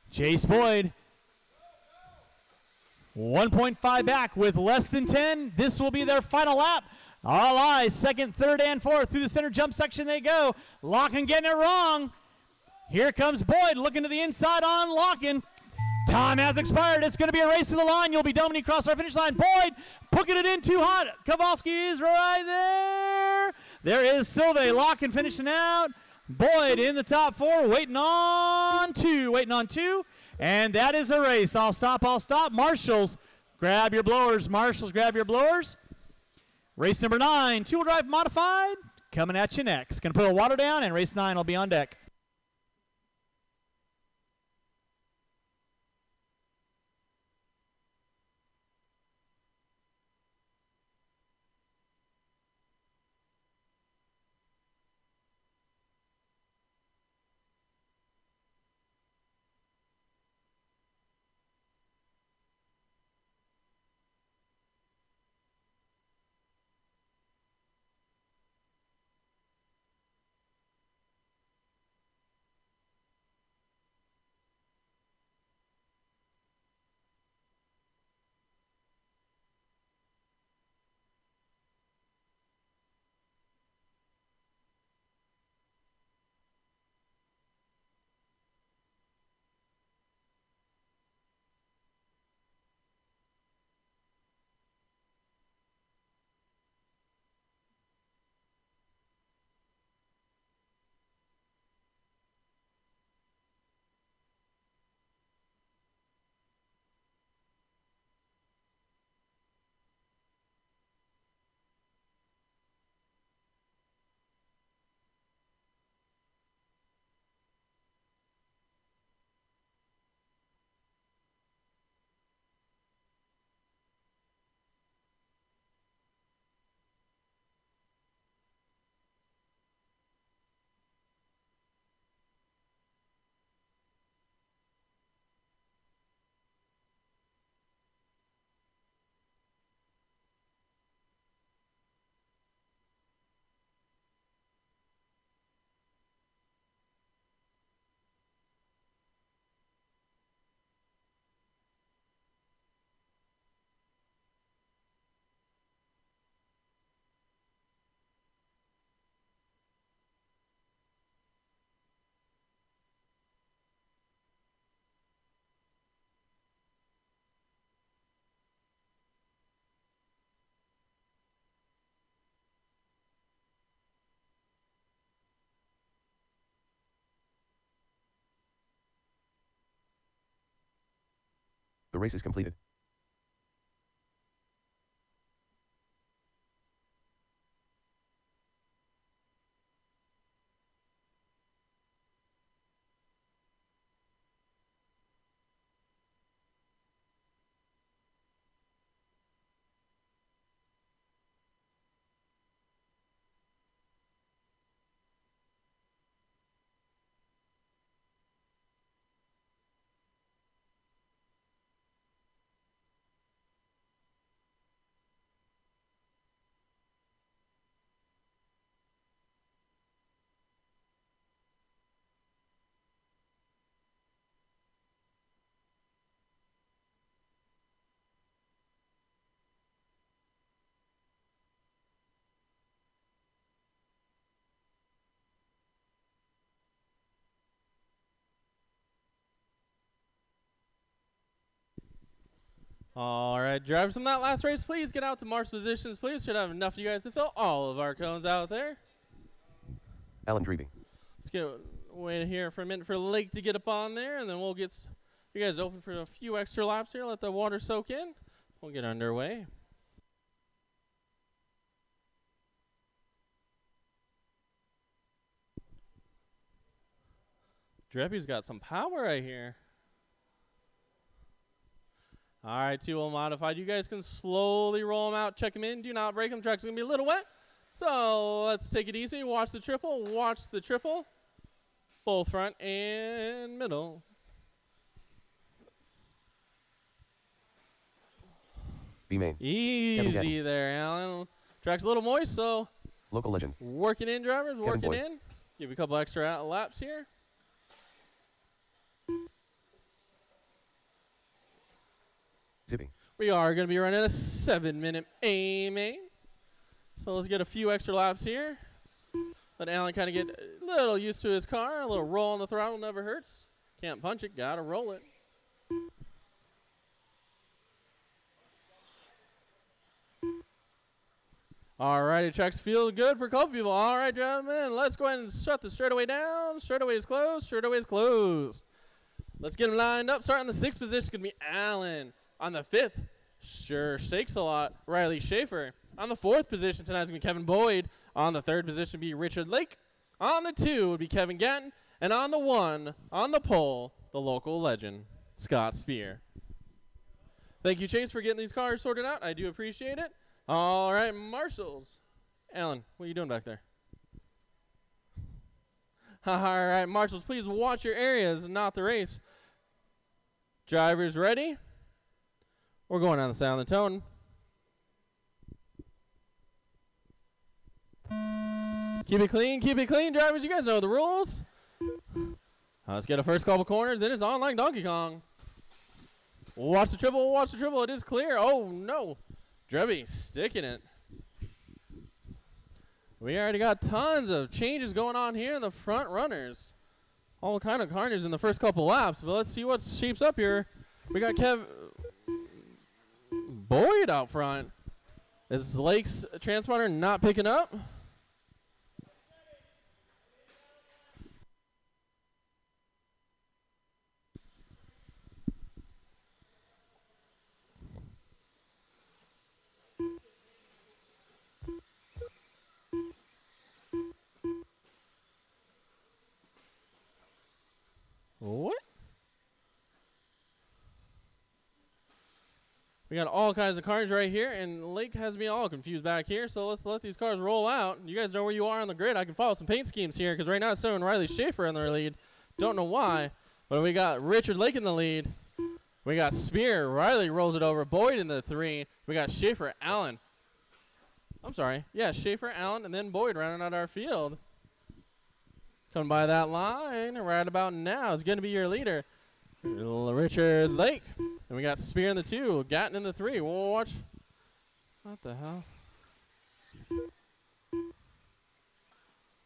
Chase Boyd 1.5 back with less than 10. This will be their final lap. All eyes, second, third, and fourth. Through the center jump section they go. Locken getting it wrong. Here comes Boyd looking to the inside on Locken. Time has expired. It's going to be a race to the line. You'll be done when you cross our finish line. Boyd putting it in too hot. Kowalski is right there. There is Silve. Locken finishing out. Boyd in the top 4. Waiting on two. And that is a race. I'll stop. Marshals, grab your blowers. Race number 9, two-wheel drive modified, coming at you next. Going to put a water down, and race 9 will be on deck. The race is completed. All right, drivers from that last race, please get out to march positions, please. Should have enough of you guys to fill all of our cones out there. Alan Dreby. Let's get wait here for a minute for Lake to get up on there, and then we'll get you guys open for a few extra laps here. Let the water soak in. We'll get underway. Dreppy's got some power right here. All right, 2-wheel modified. You guys can slowly roll them out, check them in. Do not break them. Track's going to be a little wet. So let's take it easy. Watch the triple. Watch the triple. Both front and middle. B main. Easy there, Alan. Track's a little moist, so Local legend. working in, drivers. Kevin Working Boyd. in. Give you a couple extra laps here. Zippy. We are going to be running a 7-minute A main. So let's get a few extra laps here. Let Alan kind of get a little used to his car. A little roll on the throttle never hurts. Can't punch it, gotta roll it. All righty, tracks feel good for a couple people. All right, gentlemen, let's go ahead and shut the straightaway down. Straightaway is closed. Straightaway is closed. Let's get them lined up. Starting the 6th position going to be Alan. On the 5th, sure shakes a lot, Riley Schaefer. On the 4th position tonight is going to be Kevin Boyd. On the 3rd position would be Richard Lake. On the 2 would be Kevin Gatton. And on the 1, on the pole, the local legend, Scott Spear. Thank you, Chase, for getting these cars sorted out. I do appreciate it. All right, marshals. Alan, what are you doing back there? All right, marshals, please watch your areas, not the race. Drivers ready? We're going on the sound and tone. Keep it clean, drivers. You guys know the rules. Let's get a first couple corners. Then it's on like Donkey Kong. Watch the triple. It is clear. Oh, no. Drebby sticking it. We already got tons of changes going on here in the front runners. All kind of carnage in the first couple laps. But let's see what shapes up here. We got Boyd out front. Is Lake's transponder not picking up? What? We got all kinds of carnage right here, and Lake has me all confused back here, so let's let these cars roll out. You guys know where you are on the grid. I can follow some paint schemes here, because right now it's showing Riley Schaefer in their lead. Don't know why, but we got Richard Lake in the lead. We got Spear. Riley rolls it over. Boyd in the 3. We got Schaefer, Allen. I'm sorry. Yeah, Schaefer, Allen, and then Boyd rounding out our field. Coming by that line right about now is going to be your leader, Richard Lake. And we got Spear in the 2, Gatton in the 3. We'll watch. What the hell?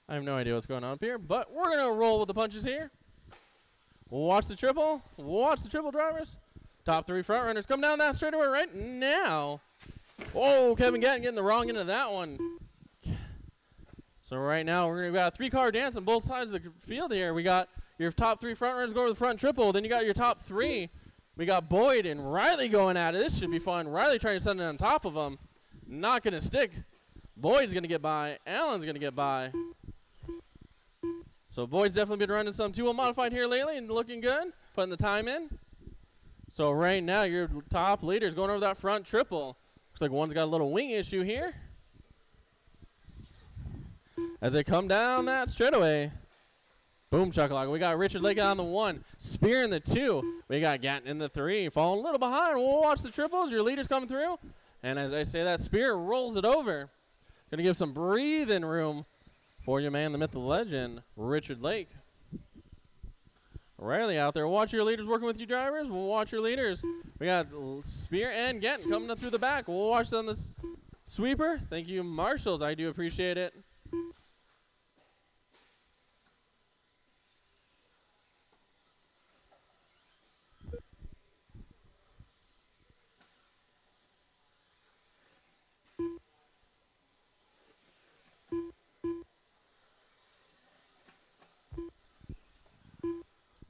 I have no idea what's going on up here, but we're going to roll with the punches here. Watch the triple. Watch the triple, drivers. Top 3 front runners come down that straightaway right now. Oh, Kevin Gatton getting the wrong end of that one. So right now we're going to got a 3-car dance on both sides of the field here. We got your top 3 front runners go over the front triple. Then you got your top 3 We got Boyd and Riley going at it. This should be fun. Riley trying to send it on top of him. Not going to stick. Boyd's going to get by. Allen's going to get by. So Boyd's definitely been running some 2-wheel modified here lately and looking good. Putting the time in. So right now your top leader's going over that front triple. Looks like one's got a little wing issue here. As they come down that straightaway. Boom shakalaka. We got Richard Lake on the 1. Spear in the 2. We got Gatton in the 3. Falling a little behind. We'll watch the triples. Your leader's coming through. And as I say that, Spear rolls it over. Going to give some breathing room for your man, the myth, the legend, Richard Lake. Riley out there. Watch your leaders working with you drivers. We'll watch your leaders. We got Spear and Gatton coming up through the back. We'll watch on this sweeper. Thank you, Marshals. I do appreciate it.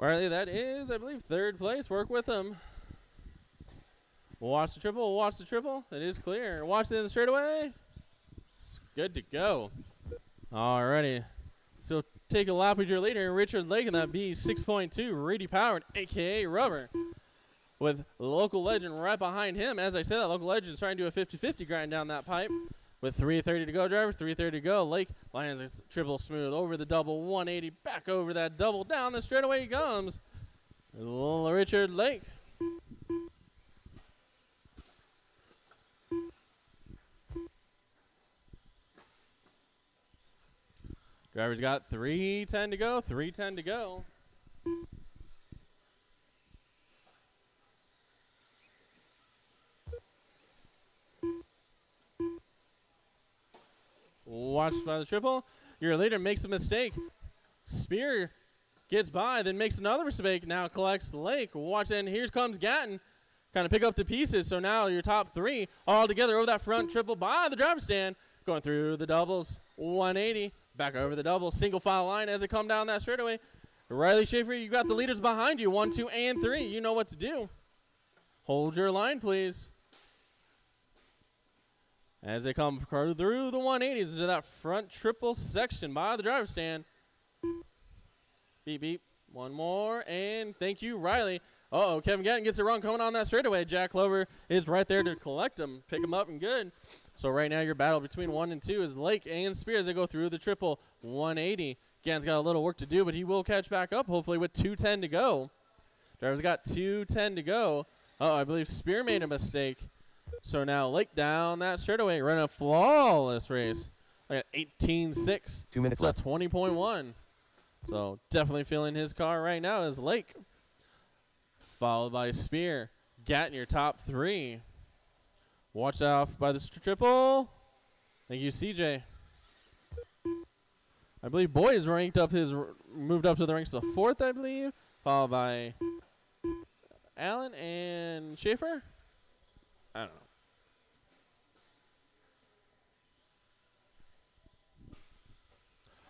Riley, that is, I believe, 3rd place. Work with him. We'll watch the triple. We'll watch the triple. It is clear. Watch the end of the straightaway. It's good to go. Alrighty. So take a lap with your leader, Richard Lake, in that B6.2 Reedy Powered, a.k.a. Rubber. With local legend right behind him. As I said, that local legend is trying to do a 50-50 grind down that pipe. With 3:30 to go, drivers. 3:30 to go. Lake lands a triple smooth over the double 180. Back over that double. Down the straightaway he comes. Little Richard Lake. Drivers got 3:10 to go. 3:10 to go. Watched by the triple. Your leader makes a mistake. Spear gets by, then makes another mistake. Now collects Lake. Watch, and here comes Gatton. Kind of pick up the pieces. So now your top 3 all together over that front triple by the driver's stand. Going through the doubles. 180. Back over the double. Single file line as they come down that straightaway. Riley Schaefer, you got the leaders behind you. 1, 2, and 3. You know what to do. Hold your line, please. As they come through the 180s into that front triple section by the driver's stand. Beep, beep. One more, and thank you, Riley. Uh-oh, Kevin Gatton gets a run coming on that straightaway. Jack Clover is right there to collect him, pick him up, and good. So right now your battle between 1 and 2 is Lake and Spear as they go through the triple 180. Gatton's got a little work to do, but he will catch back up, hopefully with 2:10 to go. Drivers got 2:10 to go. Uh-oh, I believe Spear made a mistake. So now Lake down that straightaway, running a flawless race. Like 18.6. 2 minutes so left. 20.1. So definitely feeling his car right now is Lake. Followed by Spear. Gatton, your top 3. Watch out by the triple. Thank you, CJ. I believe Boyd is moved up to the ranks to 4th, I believe. Followed by Allen and Schaefer. I don't know.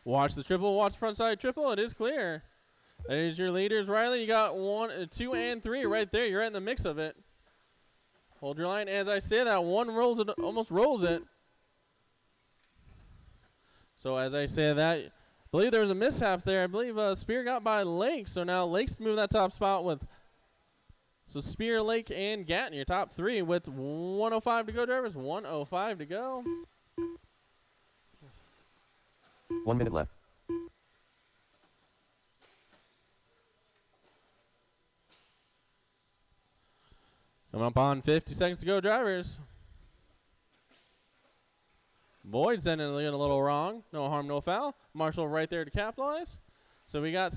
Watch the triple. Watch front side triple. It is clear. That is your leaders, Riley. You got 1, 2, and 3 right there. You're right in the mix of it. Hold your line. As I say that, 1 rolls it, almost rolls it. So as I say that, I believe there was a mishap there. I believe Spear got by Lake. So now Lake's moving that top spot with. So Spear, Lake, and Gatton, your top 3 with 105 to go, drivers. 105 to go. 1 minute left. Coming up on 50 seconds to go, drivers. Boyd sending it a little wrong. No harm, no foul. Marshall right there to capitalize. So we got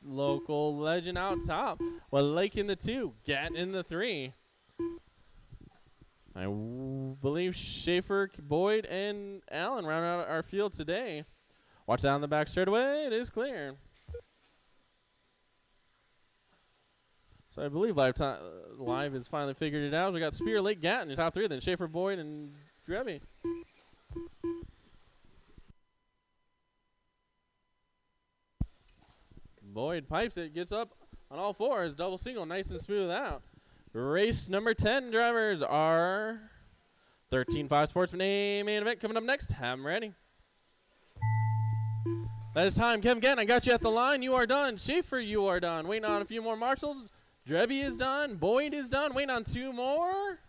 local legend out top. Well, Lake in the 2, Gatton in the 3. I believe Schaefer, Boyd, and Allen round out our field today. Watch down the back straightaway. It is clear. So I believe Live has finally figured it out. We got Spear, Lake, Gatton in top 3, then Schaefer, Boyd, and Drevy. Boyd pipes it, gets up on all 4s, double single, nice and smooth out. Race number 10 drivers are 13-5 Sportsman A main event coming up next. Have them ready. That is time. Kevin Gann, I got you at the line. You are done. Schaefer, you are done. Waiting on a few more marshals. Drebby is done. Boyd is done. Waiting on 2 more.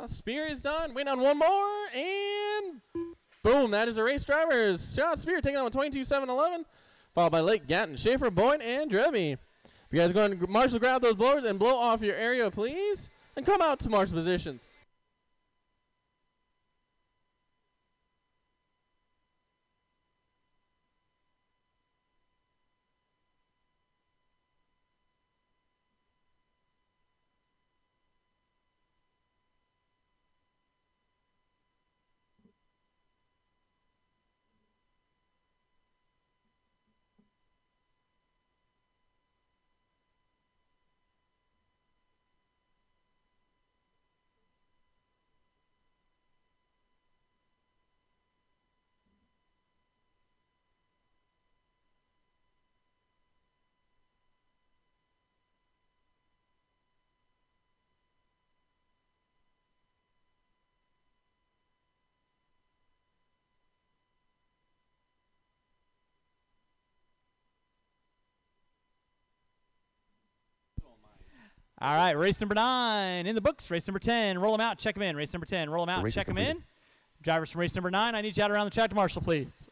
Spear is done. Waiting on 1 more. And boom, that is the race drivers. Shot Spear taking on 22-7-11. Followed by Lake, Gatton, Schaefer, Boyd, and Drebby. You guys go and marshal, grab those blowers and blow off your area, please. And come out to marshal positions. All right, race number 9 in the books. Race number 10, roll them out, check them in. Race number 10, roll them out, check them in. Drivers from race number 9, I need you out around the track to marshal, please.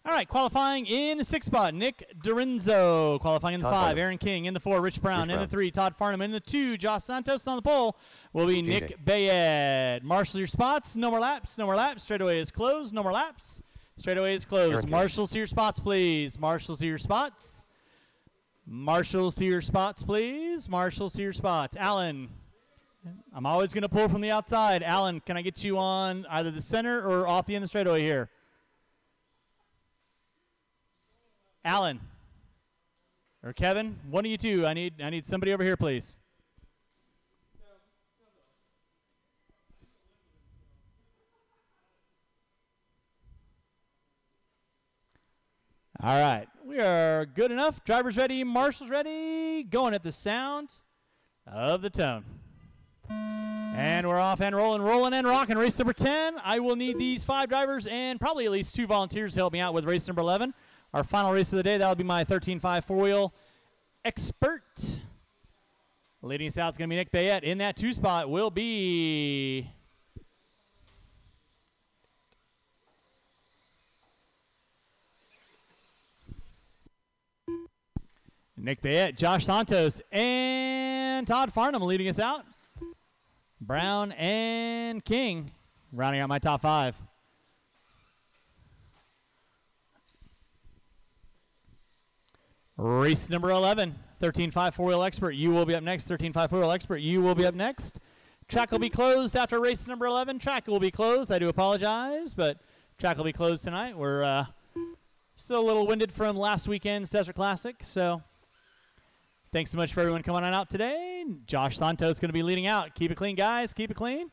All right, qualifying in the 6th spot, Nick Dorenzo. Qualifying in the 5, Aaron King. In the 4, Rich Brown. In the 3, Todd Farnham. In the 2, Josh Santos. On the pole will be Nick Bayed. Marshal your spots. No more laps. No more laps. Straightaway is closed. No more laps. Straightaway is closed. Marshals to your spots, please. Marshals to your spots. Marshals to your spots, please. Marshals to your spots. Alan, I'm always going to pull from the outside. Alan, can I get you on either the center or off the end of the straightaway here? Alan or Kevin, one of you two. I need somebody over here, please. All right, we are good enough. Drivers ready, marshals ready. Going at the sound of the tone. And we're off and rolling and rocking. Race number 10. I will need these 5 drivers and probably at least 2 volunteers to help me out with race number 11. Our final race of the day, that will be my 13.5 4-wheel expert. Leading us out is going to be Nick Bayet. In that 2 spot will be Nick Bayet, Josh Santos, and Todd Farnham leading us out. Brown and King rounding out my top 5. Race number 11, 13.5 4-wheel expert. You will be up next. 13.5 4-wheel expert. You will be up next. Track will be closed after race number 11. Track will be closed. I do apologize, but track will be closed tonight. We're still a little winded from last weekend's Desert Classic, so thanks so much for everyone coming on out today. Josh Santos is going to be leading out. Keep it clean, guys. Keep it clean.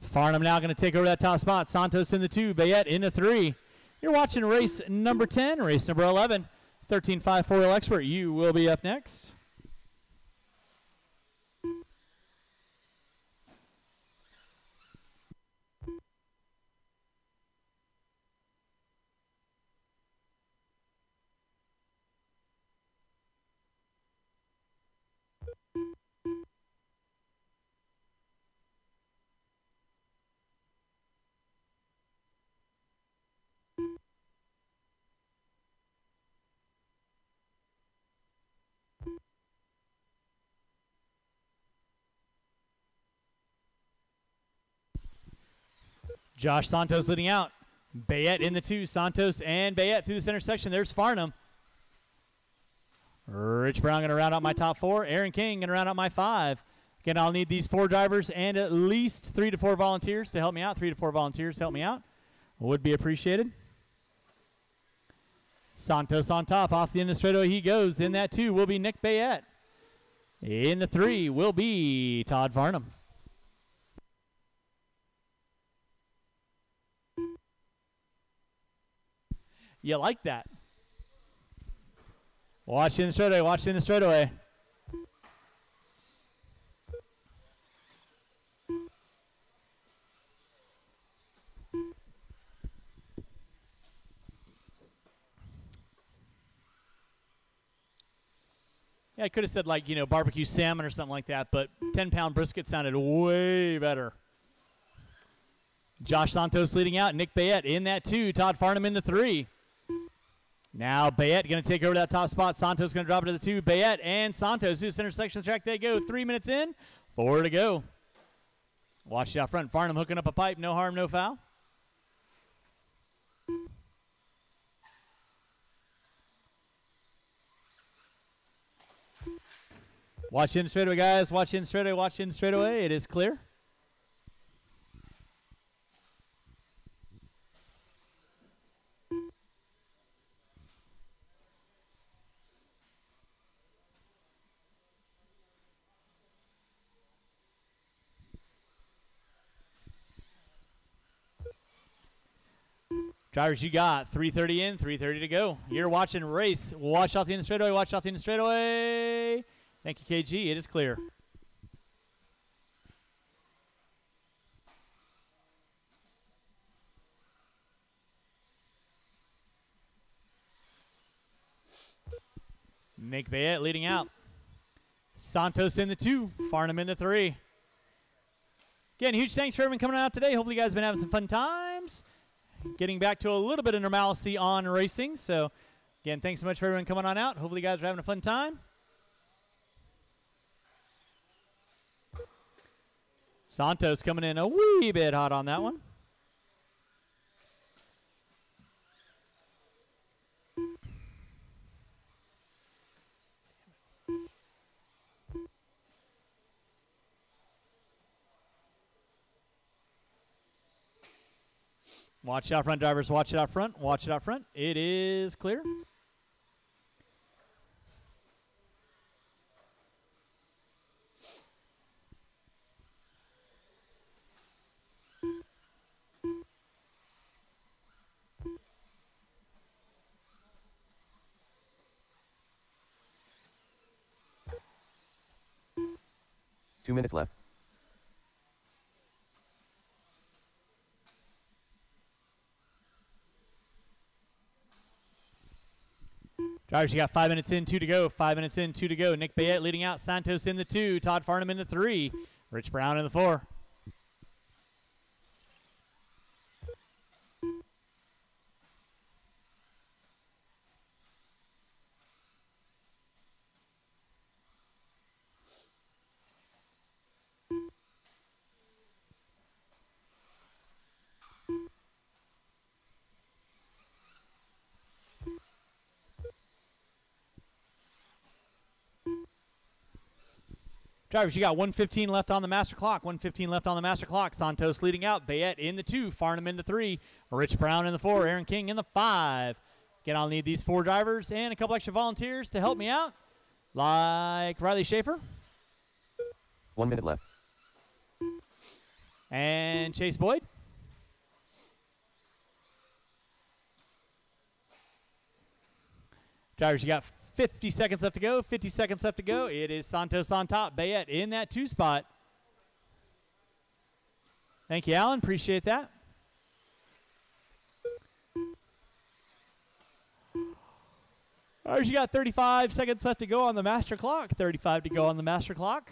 Farnham now going to take over that top spot. Santos in the 2. Bayet in the 3. You're watching race number 10, race number 11. 13.5 4-wheel expert. You will be up next. Josh Santos leading out. Bayet in the 2. Santos and Bayet through the center section. There's Farnham. Rich Brown going to round out my top 4. Aaron King going to round out my 5. Again, I'll need these 4 drivers and at least 3 to 4 volunteers to help me out. 3 to 4 volunteers to help me out. Would be appreciated. Santos on top. Off the end of the straightaway he goes. In that 2 will be Nick Bayette. In the 3 will be Todd Farnham. You like that. Watch in the straightaway. Watch in the straightaway. Yeah, I could have said, like, you know, barbecue salmon or something like that, but 10-pound brisket sounded way better. Josh Santos leading out. Nick Bayette in that 2. Todd Farnham in the 3. Now Bayette going to take over that top spot. Santos going to drop it to the 2. Bayette and Santos to the center section of the track. They go. 3 minutes in. 4 to go. Watch it out front. Farnham hooking up a pipe. No harm, no foul. Watch in straightaway, guys. Watch in straightaway. Watch in straightaway. It is clear. Drivers, you got 3:30 in, 3:30 to go. You're watching race. Watch out the end of the straightaway. Watch out the end of the straightaway. Thank you, KG. It is clear. Nick Bayette leading out. Santos in the 2. Farnham in the 3. Again, huge thanks for everyone coming out today. Hopefully you guys have been having some fun times. Getting back to a little bit of normalcy on racing. So, again, thanks so much for everyone coming on out. Hopefully you guys are having a fun time. Santos coming in a wee bit hot on that one. Watch it out front, drivers. Watch it out front. Watch it out front. It is clear. Two minutes left. Drivers, you got 5 minutes in, 2 to go. 5 minutes in, 2 to go. Nick Bayette leading out. Santos in the 2. Todd Farnham in the 3. Rich Brown in the 4. Drivers, you got 1:15 left on the master clock. 1:15 left on the master clock. Santos leading out. Bayette in the 2. Farnham in the 3. Rich Brown in the 4. Aaron King in the 5. Again, I'll need these 4 drivers and a couple extra volunteers to help me out, like Riley Schaefer. 1 minute left. And Chase Boyd. Drivers, you got 50 seconds left to go. 50 seconds left to go. It is Santos on top. Bayette in that 2 spot. Thank you, Alan. Appreciate that. All right, you got 35 seconds left to go on the master clock. 35 to go on the master clock.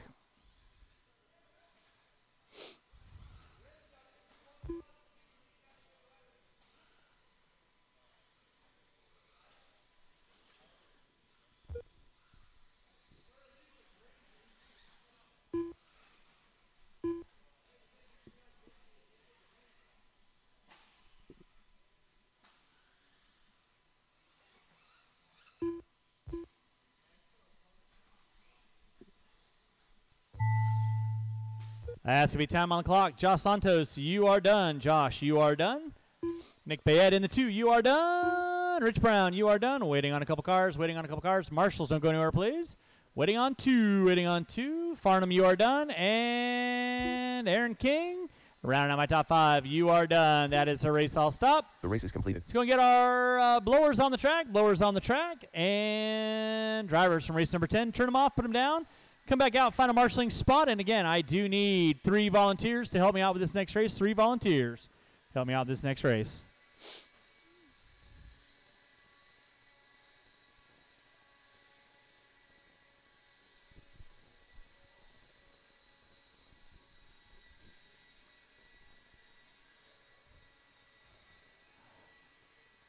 That's going to be time on the clock. Josh Santos, you are done. Josh, you are done. Nick Bayette in the 2, you are done. done. Rich Brown, you are done. Waiting on a couple cars. Waiting on a couple cars. Marshals, don't go anywhere, please. Waiting on 2. Waiting on 2. Farnham, you are done. And Aaron King, rounding out my top 5. You are done. That is a race all stop. The race is completed. Let's go and get our blowers on the track. Blowers on the track. And drivers from race number 10. Turn them off. Put them down. Come back out. Find a marshaling spot. And again, I do need 3 volunteers to help me out with this next race. 3 volunteers. Help me out with this next race.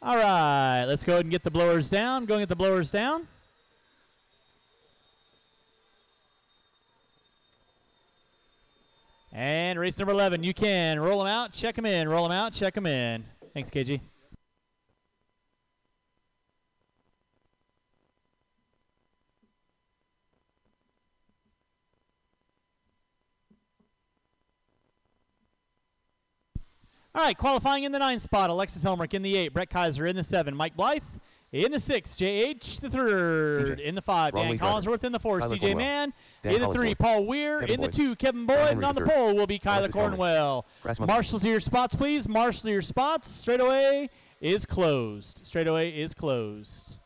All right, let's go ahead and get the blowers down. Go and get the blowers down. And race number 11, you can roll them out, check them in, roll them out, check them in. Thanks, KG. All right, qualifying in the 9 spot, Alexis Helmrich in the 8, Brett Kaiser in the 7, Mike Blythe in the 6, JH the 3rd, in the 5, Dan Collinsworth in the 4, CJ Mann in the 3, Paul Weir in the 2, Kevin Boyd, and on the pole will be Kyla Cornwell. Marshals to your spots, please. Marshals to your spots. Straightaway is closed. Straightaway is closed.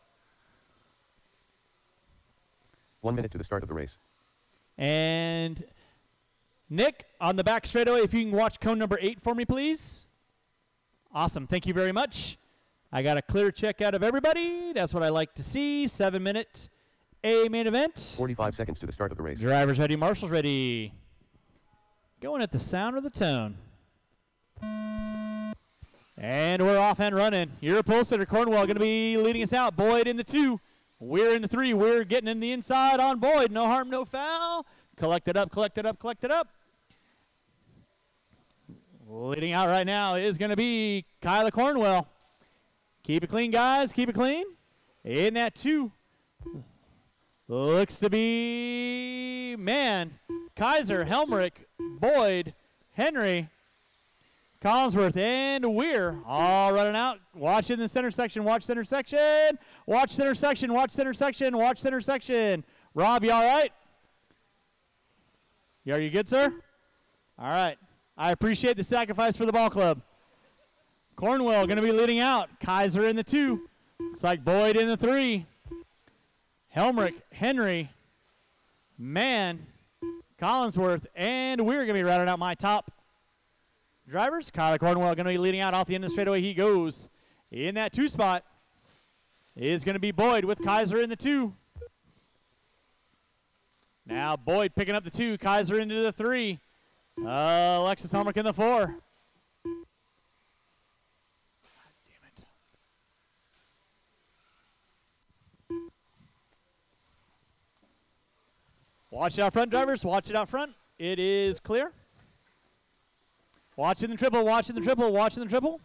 1 minute to the start of the race. And Nick, on the back straightaway, if you can watch cone number 8 for me, please. Awesome. Thank you very much. I got a clear check out of everybody. That's what I like to see. 7-minute A main event. 45 seconds to the start of the race. Drivers ready. Marshals ready. Going at the sound of the tone. And we're off and running. Your pole sitter, Cornwell, going to be leading us out. Boyd in the 2. We're in the 3. We're getting in the inside on Boyd. No harm, no foul. Collect it up, collect it up, collect it up. Leading out right now is going to be Kyla Cornwell. Keep it clean, guys. Keep it clean. In that 2. Looks to be, man, Kaiser, Helmrich, Boyd, Henry, Collinsworth, and Weir all running out. Watch in the center section. Watch center section. Watch center section. Watch center section. Watch center section. Rob, you all right? Are you good, sir? All right. I appreciate the sacrifice for the ball club. Cornwell going to be leading out. Kaiser in the 2. Looks like Boyd in the 3. Helmrich, Henry, Mann, Collinsworth, and we're going to be rounding out my top drivers. Kyla Cornwell going to be leading out off the end of the straightaway. He goes in that 2 spot. Is going to be Boyd with Kaiser in the 2. Now Boyd picking up the 2. Kaiser into the 3. Alexis Helmrich in the 4. God damn it. Watch it out front, drivers. Watch it out front. It is clear. Watching the triple, watching the triple, watching the triple.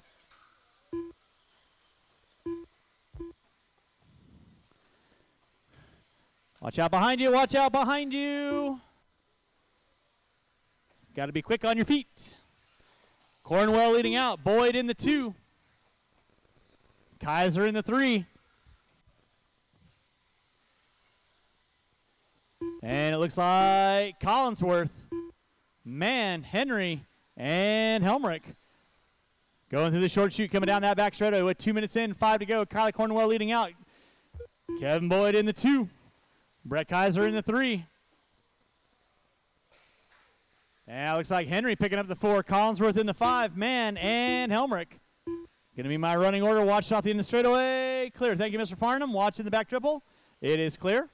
Watch out behind you, watch out behind you. Got to be quick on your feet. Cornwell leading out. Boyd in the 2. Kaiser in the 3. And it looks like Collinsworth, Mann, Henry, and Helmrich going through the short chute, coming down that back straightaway with 2 minutes in, 5 to go. Kyla Cornwell leading out. Kevin Boyd in the 2. Brett Kaiser in the 3. And it looks like Henry picking up the 4. Collinsworth in the 5. Mann and Helmrich. Going to be my running order. Watch off the end of the straightaway. Clear. Thank you, Mr. Farnham. Watching the back triple. It is clear.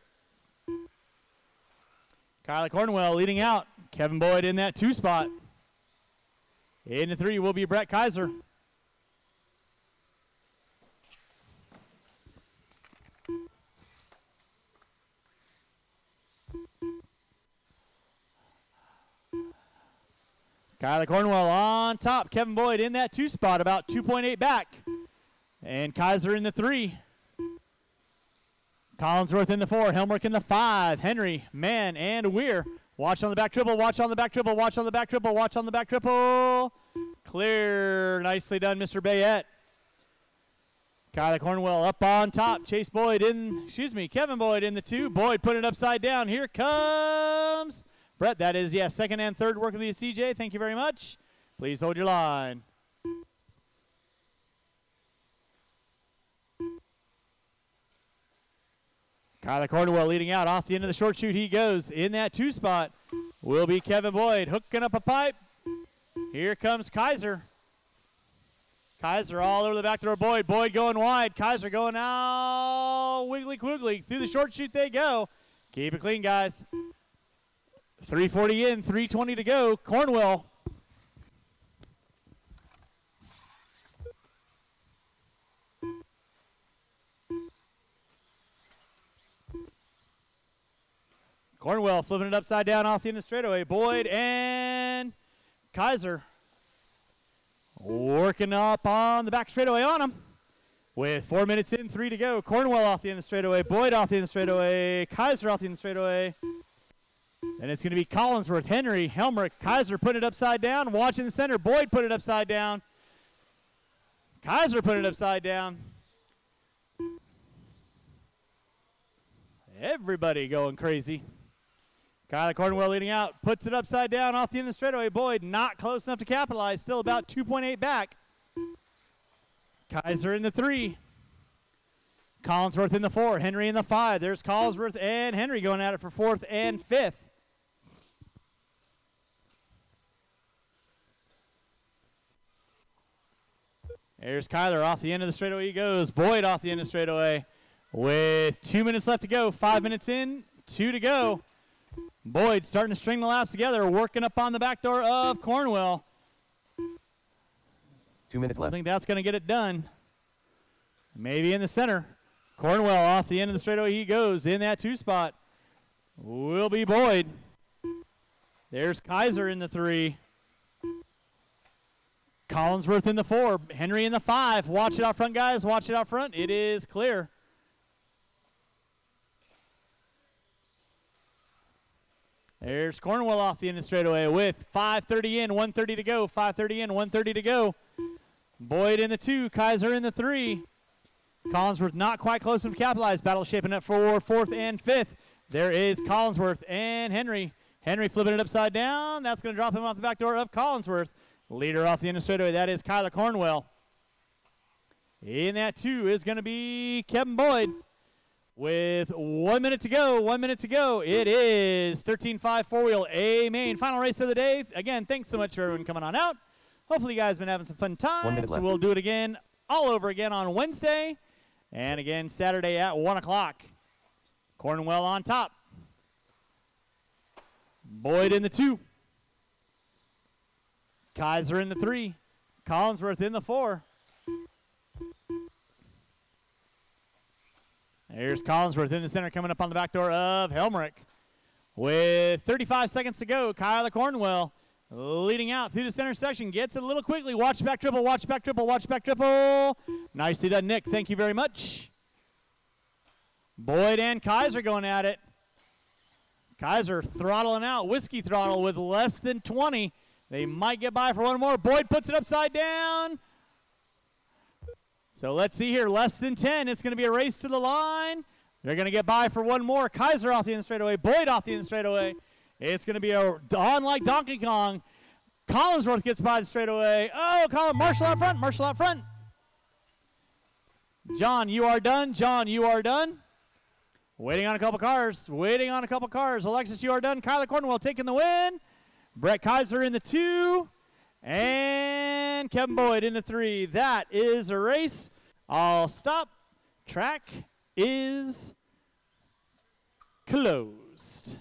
Kyla Cornwell leading out. Kevin Boyd in that 2 spot. In the 3 will be Brett Kaiser. Kyla Cornwell on top. Kevin Boyd in that 2 spot, about 2.8 back. And Kaiser in the 3. Collinsworth in the 4. Helmrich in the 5. Henry, Mann, and Weir. Watch on the back triple. Watch on the back triple. Watch on the back triple. Watch on the back triple. Clear. Nicely done, Mr. Bayette. Kyler Cornwell up on top. Chase Boyd in, Kevin Boyd in the 2. Boyd putting it upside down. Here comes Brett. That is, second and third working with you, CJ. Thank you very much. Please hold your line. Kyler Cornwell leading out off the end of the short chute. He goes in that 2 spot. Will be Kevin Boyd hooking up a pipe. Here comes Kaiser. Kaiser all over the back door. Boyd going wide. Kaiser going out. Wiggly quiggly. Through the short chute they go. Keep it clean, guys. 3:40 in, 3:20 to go. Cornwell. Cornwell flipping it upside down off the end of the straightaway. Boyd and Kaiser working up on the back straightaway on him. With 4 minutes in, 3 to go. Cornwell off the end of the straightaway. Boyd off the end of the straightaway. Kaiser off the end of the straightaway. And it's going to be Collinsworth, Henry, Helmrich. Kaiser putting it upside down. Watching the center. Boyd put it upside down. Kaiser put it upside down. Everybody going crazy. Kyler Cornwell leading out, puts it upside down off the end of the straightaway. Boyd not close enough to capitalize, still about 2.8 back. Kaiser in the 3. Collinsworth in the 4, Henry in the 5. There's Collinsworth and Henry going at it for 4th and 5th. There's Kyler off the end of the straightaway he goes. Boyd off the end of the straightaway with 2 minutes left to go. 5 minutes in, 2 to go. Boyd starting to string the laps together, working up on the back door of Cornwell. 2 minutes left. I think that's going to get it done. Maybe in the center. Cornwell off the end of the straightaway he goes in that 2 spot. Will be Boyd. There's Kaiser in the 3. Collinsworth in the 4. Henry in the 5. Watch it out front, guys. Watch it out front. It is clear. There's Cornwell off the end of the straightaway with 5:30 in, 1:30 to go. 5:30 in, 1:30 to go. Boyd in the 2, Kaiser in the 3. Collinsworth not quite close enough to capitalize. Battle shaping up for 4th and 5th. There is Collinsworth and Henry. Henry flipping it upside down. That's going to drop him off the back door of Collinsworth. Leader off the end of the straightaway. That is Kyler Cornwell. In that 2 is going to be Kevin Boyd. With 1 minute to go, 1 minute to go. It is 13.5 4-wheel A main. Final race of the day. Again, thanks so much for everyone coming on out. Hopefully you guys have been having some fun time. 1 minute so left. we'll do it again, all over again on Wednesday. And again, Saturday at 1 o'clock. Cornwell on top. Boyd in the 2. Kaiser in the 3. Collinsworth in the 4. Here's Collinsworth in the center coming up on the back door of Helmrich. With 35 seconds to go, Kyler Cornwell leading out through the center section. Gets it a little quickly. Watch back triple, watch back triple, watch back triple. Nicely done, Nick. Thank you very much. Boyd and Kaiser going at it. Kaiser throttling out. Whiskey throttle with less than 20. They might get by for one more. Boyd puts it upside down. So let's see here, less than 10. It's going to be a race to the line. They're going to get by for one more. Kaiser off the end straightaway. Boyd off the end straightaway. It's going to be on like Donkey Kong. Collinsworth gets by the straightaway. Oh, Marshall out front. Marshall out front. John, you are done. John, you are done. Waiting on a couple cars. Waiting on a couple cars. Alexis, you are done. Kyler Cornwell taking the win. Brett Kaiser in the 2. And Kevin Boyd in the 3. That is a race. I'll stop. Track is closed.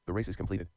The race is completed.